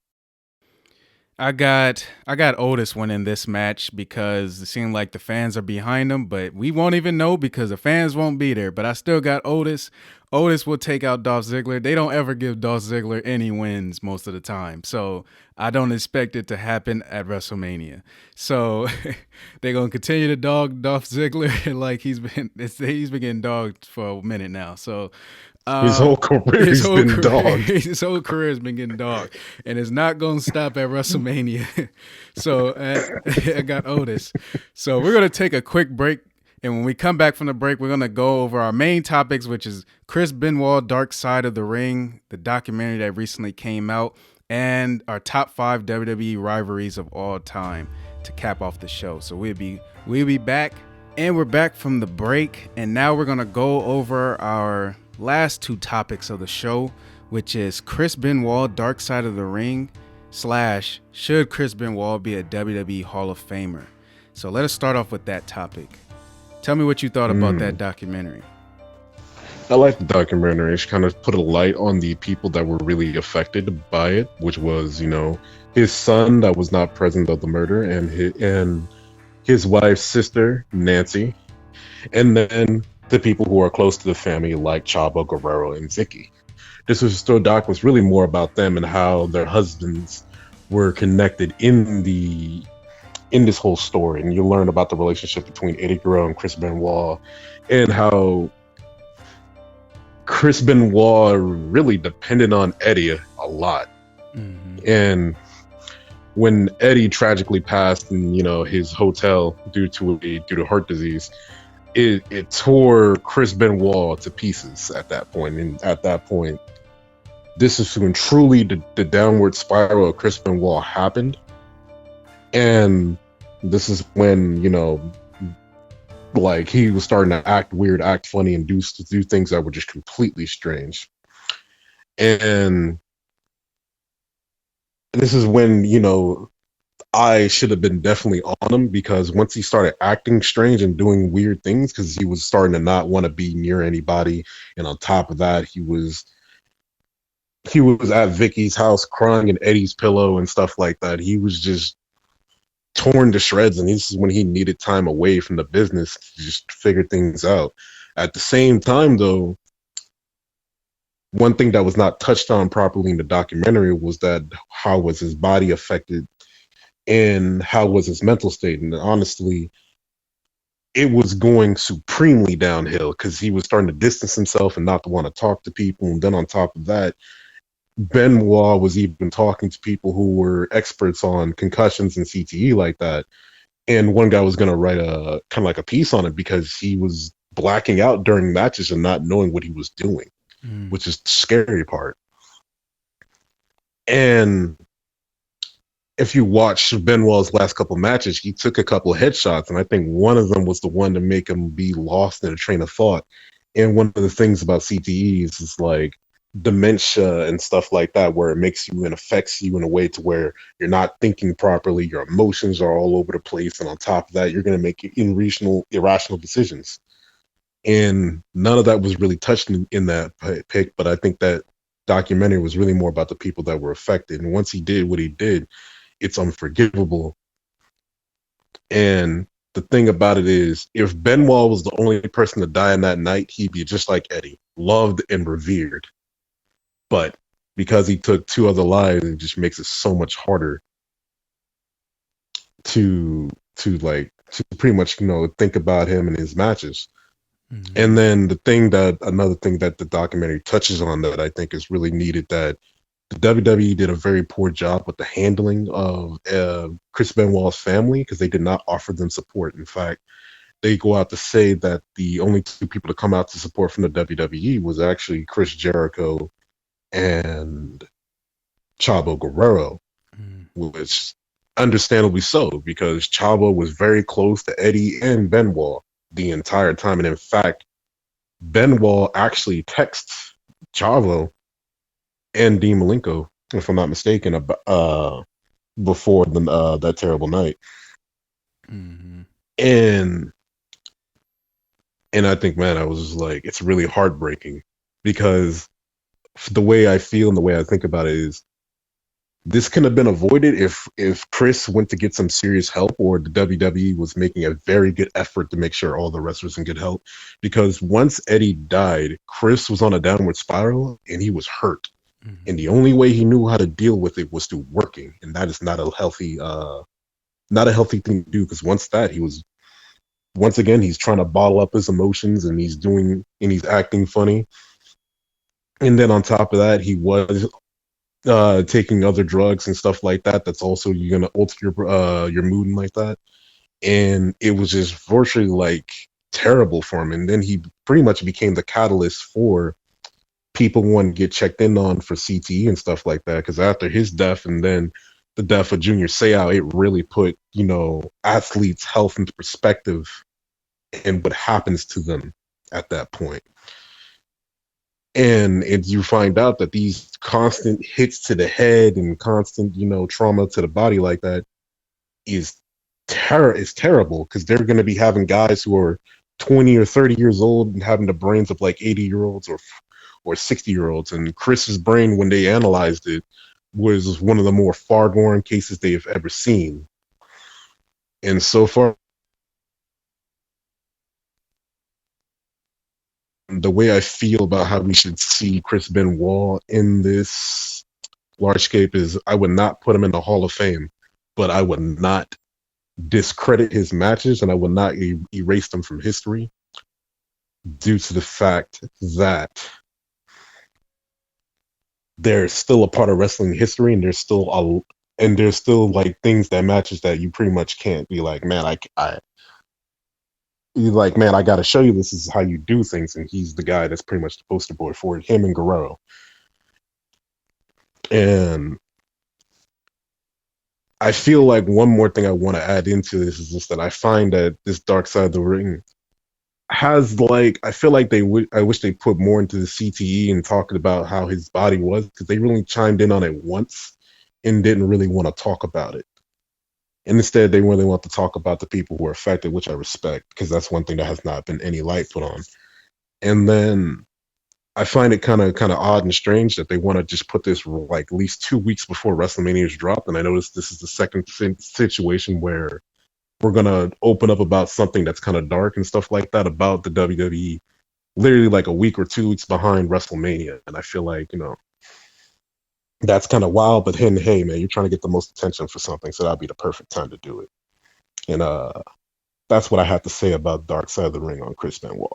I got Otis winning this match because it seemed like the fans are behind him, but we won't even know because the fans won't be there. But I still got Otis. Otis will take out Dolph Ziggler. They don't ever give Dolph Ziggler any wins most of the time. So I don't expect it to happen at WrestleMania. So they're gonna continue to dog Dolph Ziggler like he's been getting dogged for a minute now. So his whole career has been dogged. His whole career has been getting dogged, and it's not going to stop at WrestleMania. So I got Otis. So we're going to take a quick break, and when we come back from the break, we're going to go over our main topics, which is Chris Benoit, Dark Side of the Ring, the documentary that recently came out, and our top 5 WWE rivalries of all time to cap off the show. So we'll be back And we're back from the break, and now we're going to go over our last two topics of the show, which is Chris Benoit, Dark Side of the Ring, / should Chris Benoit be a WWE Hall of Famer? So let us start off with that topic. Tell me what you thought about that documentary. I like the documentary. It kind of put a light on the people that were really affected by it, which was, his son that was not present at the murder, and his wife's sister, Nancy, and then the people who are close to the family, like Chavo Guerrero and Vicky. This doc was really more about them and how their husbands were connected in this whole story, and you learn about the relationship between Eddie Guerrero and Chris Benoit, and how Chris Benoit really depended on Eddie a lot. Mm-hmm. And when Eddie tragically passed in, his hotel due to heart disease, it tore Chris Benoit to pieces at that point. And at that point, this is when truly the downward spiral of Chris Benoit happened. And this is when, like, he was starting to act weird, act funny, and do things that were just completely strange. And this is when, I should have been definitely on him, because once he started acting strange and doing weird things, because he was starting to not want to be near anybody, and on top of that, he was at Vicky's house crying in Eddie's pillow and stuff like that. He was just torn to shreds, and this is when he needed time away from the business to just figure things out. At the same time, though, one thing that was not touched on properly in the documentary was that how was his body affected and how was his mental state. And honestly, it was going supremely downhill, because he was starting to distance himself and not to want to talk to people. And then on top of that, Benoit was even talking to people who were experts on concussions and CTE like that. And one guy was going to write a kind of like a piece on it, because he was blacking out during matches and not knowing what he was doing, which is the scary part. And if you watch Benoit's last couple matches, he took a couple of headshots, and I think one of them was the one to make him be lost in a train of thought. And one of the things about CTEs is like dementia and stuff like that, where it makes you and affects you in a way to where you're not thinking properly, your emotions are all over the place, and on top of that, you're going to make irrational decisions. And none of that was really touched in that pick, but I think that documentary was really more about the people that were affected. And once he did what he did, it's unforgivable. And the thing about it is, if Benoit was the only person to die on that night, he'd be just like Eddie, loved and revered. But because he took two other lives, it just makes it so much harder to pretty much, think about him and his matches. Mm-hmm. And then another thing that the documentary touches on that I think is really needed, that the WWE did a very poor job with the handling of Chris Benoit's family, because they did not offer them support. In fact, they go out to say that the only two people to come out to support from the WWE was actually Chris Jericho and Chavo Guerrero, which understandably so, because Chavo was very close to Eddie and Benoit the entire time. And in fact, Benoit actually texts Chavo and Dean Malenko, if I'm not mistaken, before that terrible night. Mm-hmm. And I think, man, I was just like, it's really heartbreaking, because the way I feel and the way I think about it is, this could have been avoided if Chris went to get some serious help, or the WWE was making a very good effort to make sure all the wrestlers can get help. Because once Eddie died, Chris was on a downward spiral and he was hurt. Mm-hmm. And the only way he knew how to deal with it was through working. And that is not a healthy thing to do, because once again, he's trying to bottle up his emotions, and he's acting funny. And then on top of that, he was taking other drugs and stuff like that. That's also, you're gonna alter your mood and like that. And it was just virtually like terrible for him. And then he pretty much became the catalyst for people wanting to get checked in on for CTE and stuff like that. Because after his death, and then the death of Junior Seau, it really put athletes' health into perspective. and what happens to them at that point. And you find out that these constant hits to the head and constant, trauma to the body like that is terrible, because they're going to be having guys who are 20 or 30 years old and having the brains of like 80-year-olds or 60-year-olds. And Chris's brain, when they analyzed it, was one of the more far-gone cases they have ever seen. And so far, the way I feel about how we should see Chris Benoit in this largescape is, I would not put him in the Hall of Fame, but I would not discredit his matches, and I would not erase them from history, due to the fact that they're still a part of wrestling history, and there's still like things that matches that you pretty much can't be like, man, you're like, man, I got to show you this is how you do things, and he's the guy that's pretty much the poster boy for it. Him and Guerrero. And I feel like one more thing I want to add into this is just that I find that this Dark Side of the Ring has, like, I feel like I wish they put more into the CTE and talking about how his body was, because they really chimed in on it once and didn't really want to talk about it. And instead, they really want to talk about the people who are affected, which I respect, because that's one thing that has not been any light put on. And then I find it kind of odd and strange that they want to just put this like at least 2 weeks before WrestleMania is dropped. And I noticed this is the second situation where we're gonna open up about something that's kind of dark and stuff like that about the WWE, literally like a week or 2 weeks behind WrestleMania. And I feel like, that's kind of wild. But then, hey, man, you're trying to get the most attention for something, so that'd be the perfect time to do it. And that's what I have to say about Dark Side of the Ring on Chris Benoit.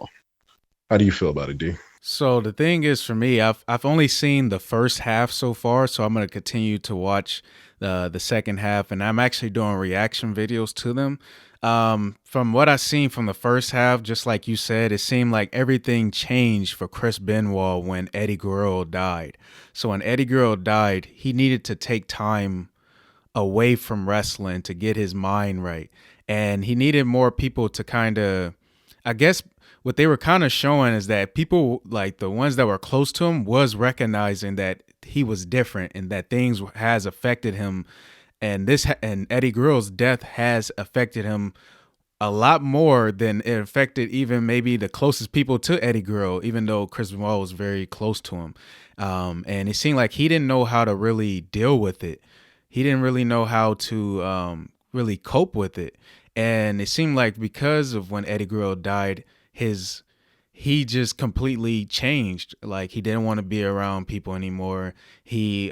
How do you feel about it, D? So the thing is, for me, I've only seen the first half so far, so I'm gonna continue to watch the second half, and I'm actually doing reaction videos to them. From what I've seen from the first half, just like you said, it seemed like everything changed for Chris Benoit when Eddie Guerrero died. So when Eddie Guerrero died, he needed to take time away from wrestling to get his mind right. And he needed more people to kind of, I guess what they were kind of showing is that people, like the ones that were close to him, was recognizing that he was different and that things has affected him. And Eddie Guerrero's death has affected him a lot more than it affected even maybe the closest people to Eddie Guerrero, even though Chris Benoit was very close to him. And it seemed like he didn't know how to really deal with it. He didn't really know how to really cope with it. And it seemed like because of when Eddie Guerrero died, he just completely changed. Like he didn't want to be around people anymore. He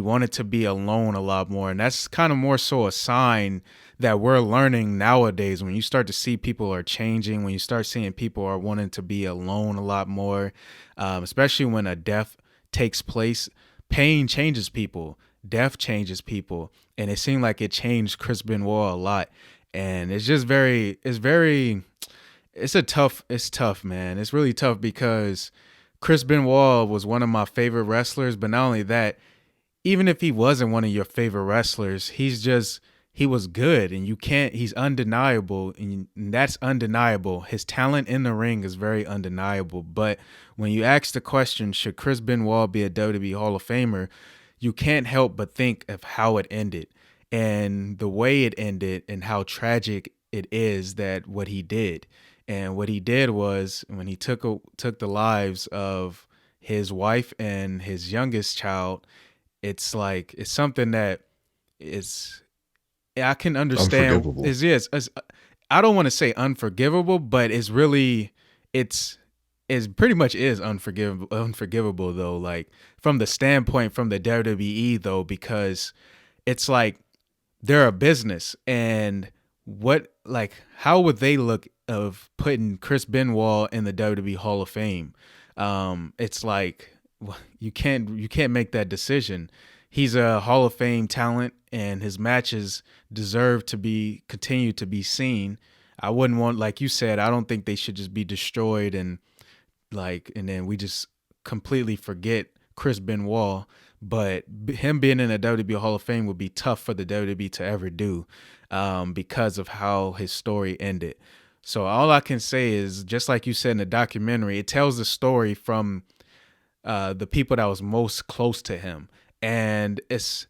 wanted to be alone a lot more. And that's kind of more so a sign that we're learning nowadays. When you start to see people are changing, when you start seeing people are wanting to be alone a lot more, especially when a death takes place, pain changes people, death changes people. And it seemed like it changed Chris Benoit a lot. And it's tough, man. It's really tough because Chris Benoit was one of my favorite wrestlers, but not only that, even if he wasn't one of your favorite wrestlers, he was good, and he's undeniable, and that's undeniable. His talent in the ring is very undeniable. But when you ask the question, should Chris Benoit be a WWE Hall of Famer, you can't help but think of how it ended and the way it ended and how tragic it is that what he did. And what he did was when he took the lives of his wife and his youngest child, it's like it's something that is I can understand. Unforgivable. I don't want to say unforgivable, but it's pretty much is unforgivable though. Like from the standpoint from the WWE though, because it's like they're a business, and how would they look of putting Chris Benoit in the WWE Hall of Fame? It's like you can't make that decision. He's a Hall of Fame talent, and his matches deserve to be continue to be seen. I wouldn't want, like you said, I don't think they should just be destroyed and then we just completely forget Chris Benoit. But him being in the WWE Hall of Fame would be tough for the WWE to ever do, because of how his story ended. So all I can say is, just like you said in the documentary, it tells the story from the people that was most close to him, and it's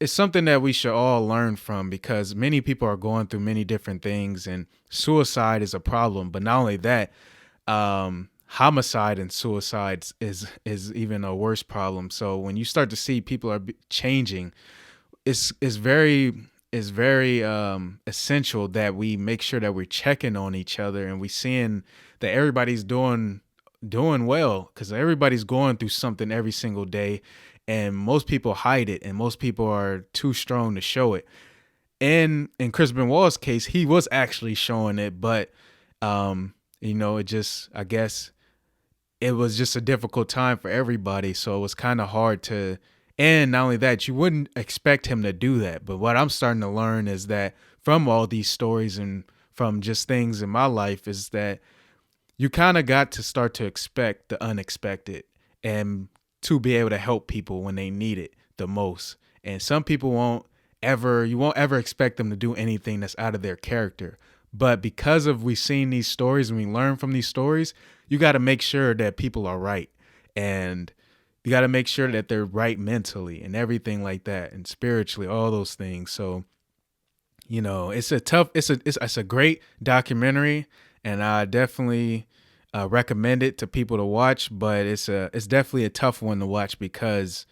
something that we should all learn from, because many people are going through many different things, and suicide is a problem. But not only that, homicide and suicides is even a worse problem. So when you start to see people are changing, it's very essential that we make sure that we're checking on each other, and we seeing that everybody's doing well, because everybody's going through something every single day, and most people hide it, and most people are too strong to show it. And in Chris Benoit's case, he was actually showing it, but it just, I guess it was just a difficult time for everybody. So it was kind of hard to, and not only that, you wouldn't expect him to do that. But what I'm starting to learn is that from all these stories and from just things in my life is that you kind of got to start to expect the unexpected, and to be able to help people when they need it the most. And some people you won't ever expect them to do anything that's out of their character. But because of we seen these stories and we learn from these stories, you got to make sure that people are right. And you got to make sure that they're right mentally and everything like that, and spiritually, all those things. So, it's a great documentary, and I definitely recommend it to people to watch. But it's definitely a tough one to watch, because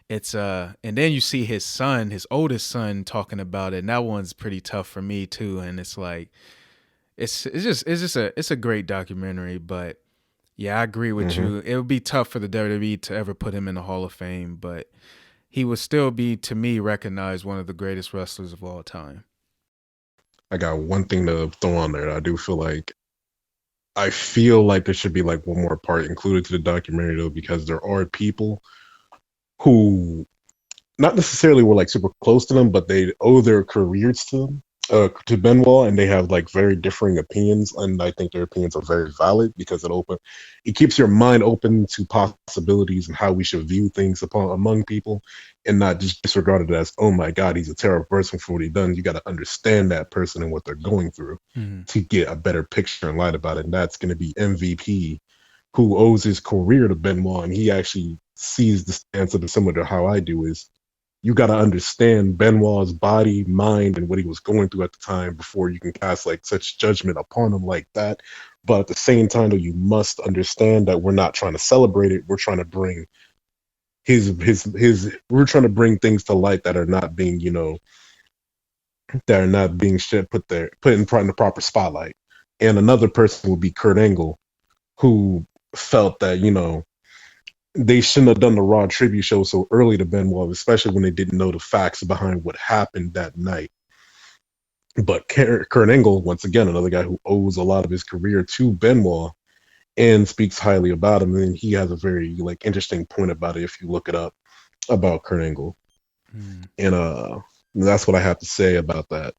and then you see his oldest son, talking about it, and that one's pretty tough for me too. And it's like it's a great documentary. But yeah, I agree with you. It would be tough for the WWE to ever put him in the Hall of Fame, but he would still be, to me, recognized one of the greatest wrestlers of all time. I got one thing to throw on there. I feel like there should be like one more part included to the documentary though, because there are people who not necessarily were like super close to them, but they owe their careers to them, to Benoit, and they have like very differing opinions, and I think their opinions are very valid, because it keeps your mind open to possibilities and how we should view things among people, and not just disregard it as, oh my God, he's a terrible person for what he done. You got to understand that person and what they're going through to get a better picture and light about it. And that's going to be MVP, who owes his career to Benoit, and he actually sees the stance of it similar to how I do, is you got to understand Benoit's body, mind, and what he was going through at the time before you can cast like such judgment upon him like that. But at the same time, though, you must understand that we're not trying to celebrate it. We're trying to bring we're trying to bring things to light that are not being, that are not being put in the proper spotlight. And another person would be Kurt Angle, who felt that, they shouldn't have done the Raw tribute show so early to Benoit, especially when they didn't know the facts behind what happened that night. But Kurt Angle, once again, another guy who owes a lot of his career to Benoit and speaks highly about him. And he has a very like interesting point about it if you look it up about Kurt Angle. And that's what I have to say about that.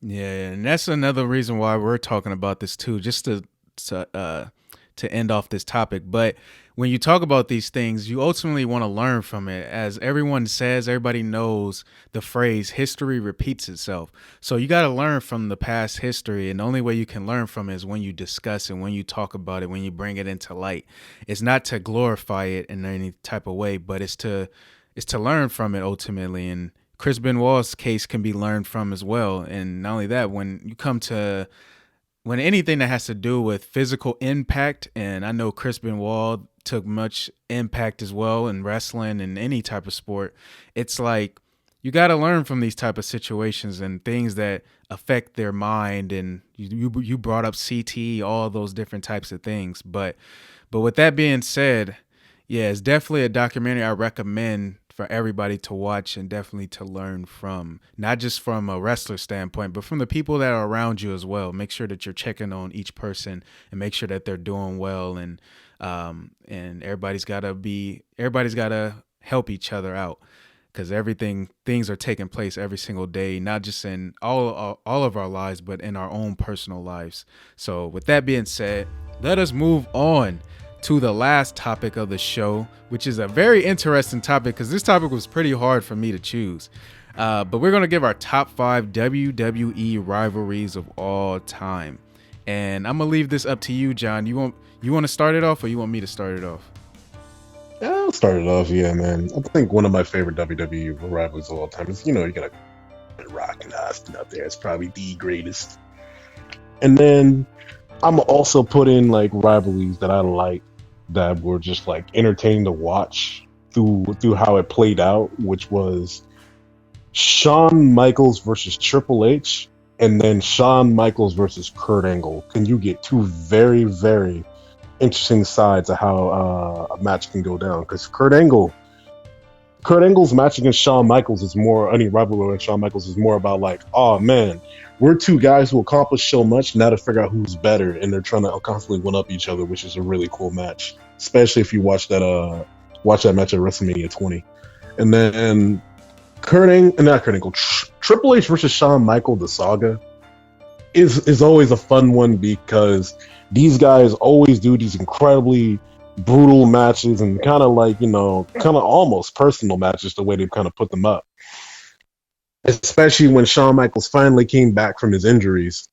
Yeah, and that's another reason why we're talking about this too, just to end off this topic. But when you talk about these things, you ultimately want to learn from it. As everyone says, everybody knows the phrase, history repeats itself. So you got to learn from the past history. And the only way you can learn from it is when you discuss it, when you talk about it, when you bring it into light. It's not to glorify it in any type of way, but it's to learn from it ultimately. And Chris Benoit's case can be learned from as well. And not only that, when anything that has to do with physical impact, and I know Chris Benoit took much impact as well in wrestling and any type of sport, it's like you got to learn from these type of situations and things that affect their mind. And you brought up CTE, all those different types of things. But with that being said, yeah, it's definitely a documentary I recommend for everybody to watch and definitely to learn from, not just from a wrestler standpoint, but from the people that are around you as well. Make sure that you're checking on each person and make sure that they're doing well. And everybody's got to help each other out, because things are taking place every single day, not just in all of our lives, but in our own personal lives. So with that being said, let us move on to the last topic of the show, which is a very interesting topic, because this topic was pretty hard for me to choose. But we're going to give our top 5 WWE rivalries of all time. And I'm gonna leave this up to you, John. You want to start it off, or you want me to start it off? Yeah, I'll start it off. Yeah, man. I think one of my favorite WWE rivalries of all time is, you got Rock and Austin up there. It's probably the greatest. And then I'm also put in like rivalries that I like that were just like entertaining to watch through how it played out, which was Shawn Michaels versus Triple H, and then Shawn Michaels versus Kurt Angle. Can you get two very, very interesting sides of how a match can go down? Because Kurt Angle's match against Shawn Michaels is more, any rivalry with Shawn Michaels is more about like, oh man, we're two guys who accomplish so much, now to figure out who's better, and they're trying to constantly one up each other, which is a really cool match, especially if you watch that match at WrestleMania 20. And then Triple H versus Shawn Michaels, the saga is always a fun one because these guys always do these incredibly brutal matches and kind of like, kind of almost personal matches the way they've kind of put them up. Especially when Shawn Michaels finally came back from his injuries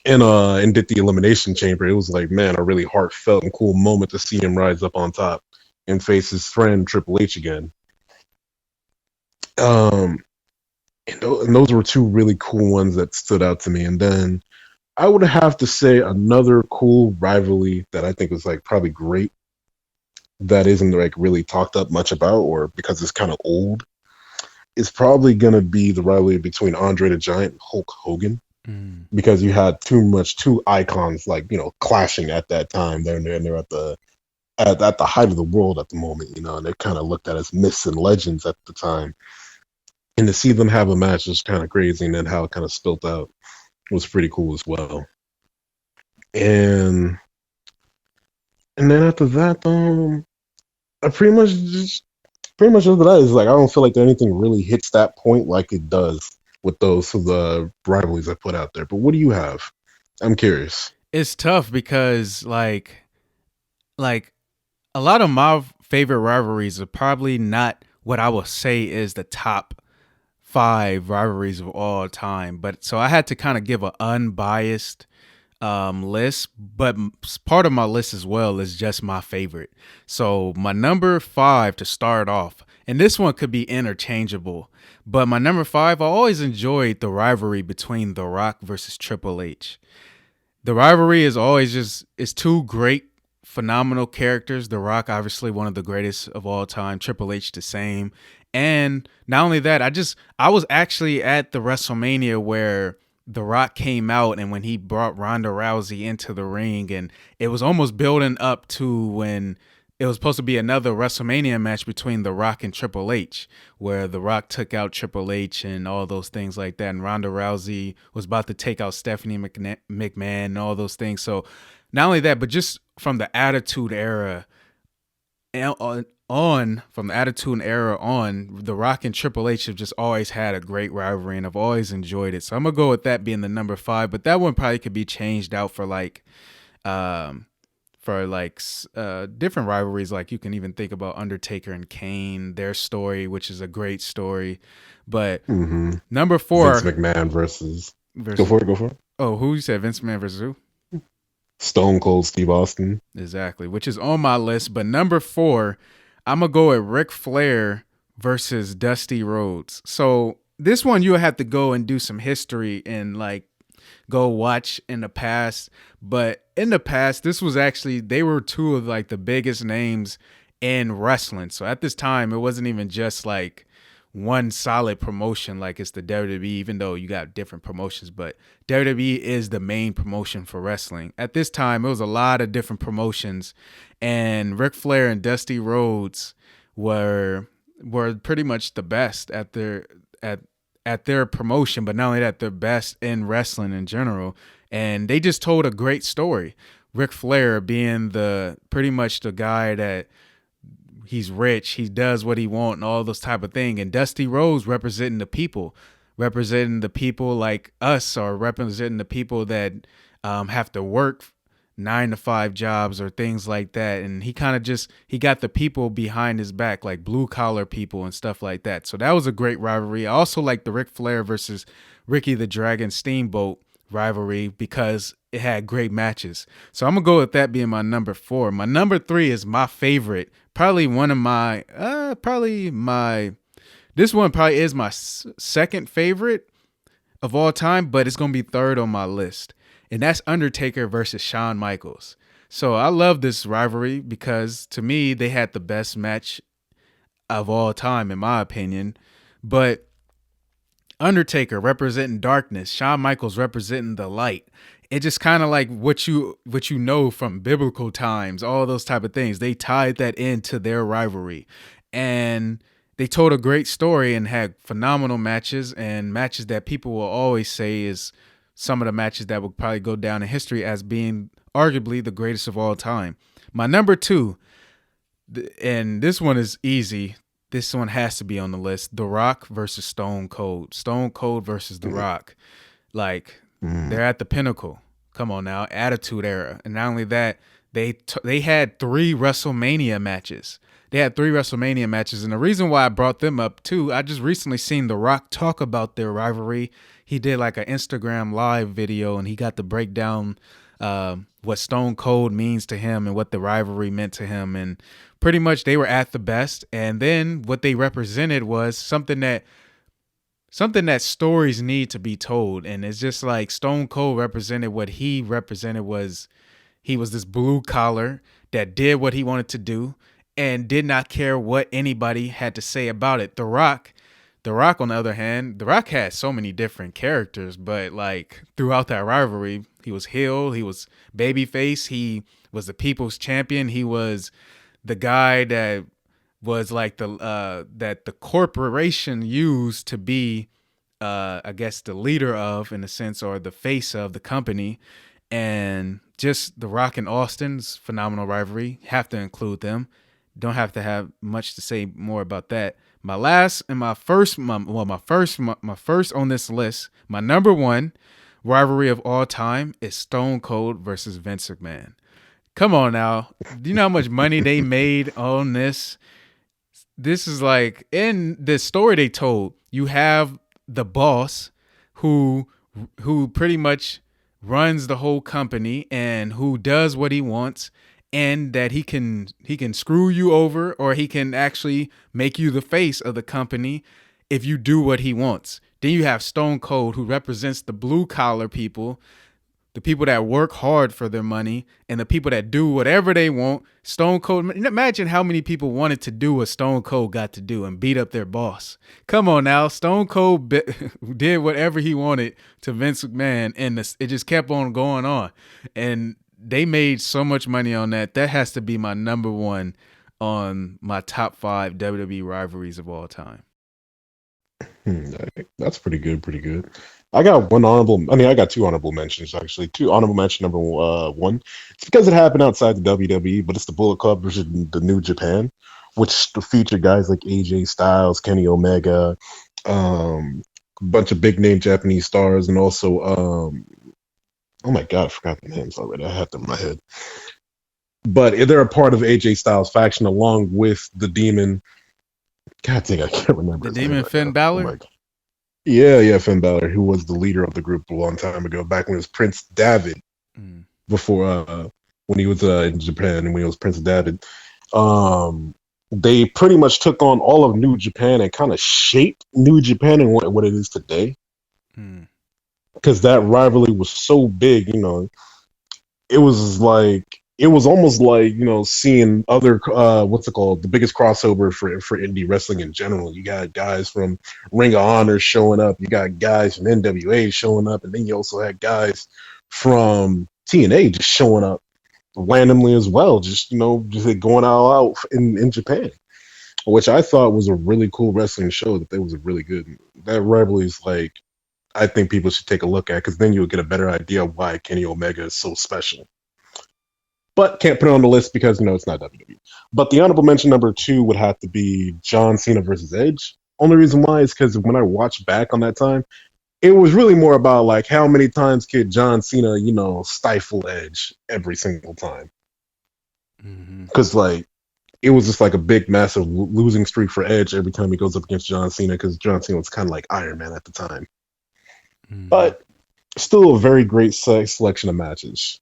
and did the Elimination Chamber. It was like, man, a really heartfelt and cool moment to see him rise up on top and face his friend Triple H again. And those were two really cool ones that stood out to me. And then I would have to say another cool rivalry that I think was like probably great that isn't like really talked up much about, or because it's kind of old, is probably gonna be the rivalry between Andre the Giant and Hulk Hogan. Because you had two icons like clashing at that time. They're at the height of the world at the moment, and they're kind of looked at as myths and legends at the time. And to see them have a match is kind of crazy, and then how it kind of spilt out was pretty cool as well. And then after that, I pretty much after that is like I don't feel like anything really hits that point like it does with those of the rivalries I put out there. But what do you have? I'm curious. It's tough because like a lot of my favorite rivalries are probably not what I would say is the top 5 rivalries of all time. But so I had to kind of give an unbiased list, but part of my list as well is just my favorite. So my number 5 to start off, and this one could be interchangeable, but my number 5, I always enjoyed the rivalry between The Rock versus Triple H. The rivalry is always it's two great, phenomenal characters. The Rock, obviously one of the greatest of all time. Triple H, the same. And not only that, I was actually at the WrestleMania where The Rock came out, and when he brought Ronda Rousey into the ring, and it was almost building up to when it was supposed to be another WrestleMania match between The Rock and Triple H, where The Rock took out Triple H and all those things like that. And Ronda Rousey was about to take out Stephanie McMahon and all those things. So not only that, but just from the Attitude Era from the Attitude Era on, The Rock and Triple H have just always had a great rivalry, and I've always enjoyed it. So I'm gonna go with that being the number 5, but that one probably could be changed out for different rivalries. Like you can even think about Undertaker and Kane, their story, which is a great story. But number 4, Vince McMahon versus go for it. Oh, who you said? Vince McMahon versus who? Stone Cold Steve Austin. Exactly, which is on my list. But number 4, I'm going to go with Ric Flair versus Dusty Rhodes. So this one, you have to go and do some history and like go watch in the past. But in the past, they were two of like the biggest names in wrestling. So at this time, it wasn't even just like one solid promotion like it's the WWE, even though you got different promotions, but WWE is the main promotion for wrestling. At this time, it was a lot of different promotions, and Ric Flair and Dusty Rhodes were pretty much the best at their promotion, but not only that, they're best in wrestling in general. And they just told a great story. Ric Flair being pretty much the guy that he's rich, he does what he wants and all those type of thing. And Dusty Rhodes representing the people like us, or representing the people that have to work 9-to-5 jobs or things like that. And he kind of he got the people behind his back, like blue collar people and stuff like that. So that was a great rivalry. I also like the Ric Flair versus Ricky the Dragon Steamboat rivalry because it had great matches. So I'm gonna go with that being my number 4. My number 3 is my favorite, probably one of my, probably my. This one probably is my second favorite of all time, but it's gonna be third on my list, and that's Undertaker versus Shawn Michaels. So I love this rivalry because to me they had the best match of all time, in my opinion. But Undertaker representing darkness, Shawn Michaels representing the light. It just kind of like what you know from biblical times, all those type of things. They tied that into their rivalry, and they told a great story and had phenomenal matches and matches that people will always say is some of the matches that will probably go down in history as being arguably the greatest of all time. My number 2, and this one is easy. This one has to be on the list. The Rock versus Stone Cold. Stone Cold versus The Rock. Like, they're at the pinnacle. Come on now, Attitude Era. And not only that, they had 3 WrestleMania matches. They had 3 WrestleMania matches. And the reason why I brought them up too, I just recently seen The Rock talk about their rivalry. He did like an Instagram live video and he got to break down what Stone Cold means to him and what the rivalry meant to him. And pretty much they were at the best. And then what they represented was something that stories need to be told. And it's just like Stone Cold represented what he represented was he was this blue collar that did what he wanted to do and did not care what anybody had to say about it. The Rock, on the other hand, The Rock had so many different characters, but like throughout that rivalry, he was heel, he was babyface, he was the people's champion, he was the guy that was like that the corporation used to be, I guess, the leader of, in a sense, or the face of the company. And just The Rock and Austin's phenomenal rivalry, have to include them. Don't have to have much to say more about that. My last and my first on this list, my number 1 rivalry of all time is Stone Cold versus Vince McMahon. Come on now. Do you know how much money they made on this? This is like, in the story they told, you have the boss who pretty much runs the whole company and who does what he wants, and that he can screw you over, or he can actually make you the face of the company if you do what he wants. Then you have Stone Cold, who represents the blue collar people, the people that work hard for their money, and the people that do whatever they want. Stone Cold, imagine how many people wanted to do what Stone Cold got to do and beat up their boss. Come on now, Stone Cold did whatever he wanted to Vince McMahon, and it just kept on going on. And they made so much money on that. That has to be my number 1 on my top 5 WWE rivalries of all time. That's pretty good, pretty good. I got I got 2 honorable mentions, actually. 2 honorable mention number 1. It's because it happened outside the WWE, but it's the Bullet Club versus the New Japan, which featured guys like AJ Styles, Kenny Omega, a bunch of big name Japanese stars, and also oh my god, I forgot the names already. I had them in my head. But they're a part of AJ Styles' faction along with the Demon. God dang, I can't remember. The Demon Finn Balor? Oh yeah, Finn Balor, who was the leader of the group a long time ago, back when it was Prince David, before when he was in Japan and when he was Prince David. They pretty much took on all of New Japan and kind of shaped New Japan and what it is today. Because that rivalry was so big, it was almost like, seeing other the biggest crossover for indie wrestling in general. You got guys from Ring of Honor showing up, you got guys from NWA showing up, and then you also had guys from TNA just showing up randomly as well, just going all out in Japan, which I thought was a really cool wrestling show. That was a really good. That rivalry is like, I think people should take a look at, because then you'll get a better idea of why Kenny Omega is so special. But can't put it on the list because it's not WWE. But the honorable mention number 2 would have to be John Cena versus Edge. Only reason why is because when I watch back on that time, it was really more about like how many times could John Cena, stifle Edge every single time. Because it was just like a big, massive losing streak for Edge every time he goes up against John Cena, because John Cena was kind of like Iron Man at the time. But Still a very great selection of matches.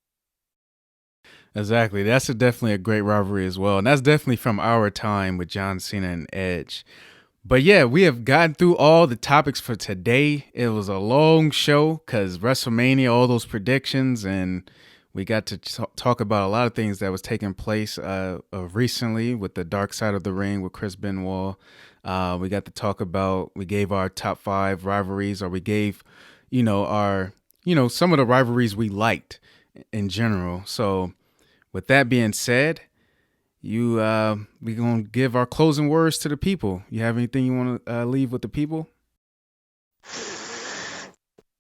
Exactly. That's definitely a great rivalry as well. And that's definitely from our time with John Cena and Edge. But yeah, we have gotten through all the topics for today. It was a long show because WrestleMania, all those predictions, and we got to talk about a lot of things that was taking place recently with the Dark Side of the Ring with Chris Benoit. We got to talk about, we gave our top 5 rivalries, or we gave, our, some of the rivalries we liked in general. So with that being said, we gonna give our closing words to the people. You have anything you want to leave with the people?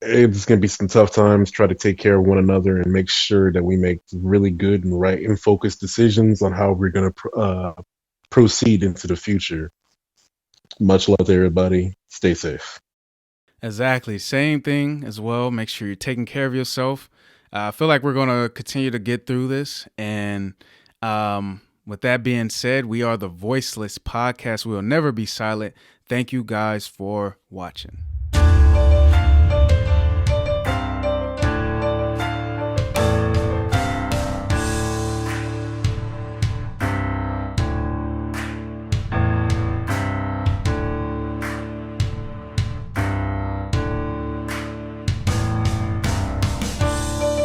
It's going to be some tough times. Try to take care of one another and make sure that we make really good and right and focused decisions on how we're going to proceed into the future. Much love to everybody. Stay safe. Exactly, same thing as well. Make sure you're taking care of yourself. I feel like we're gonna continue to get through this, and with that being said, we are the Voiceless podcast. We will never be silent. Thank you guys for watching.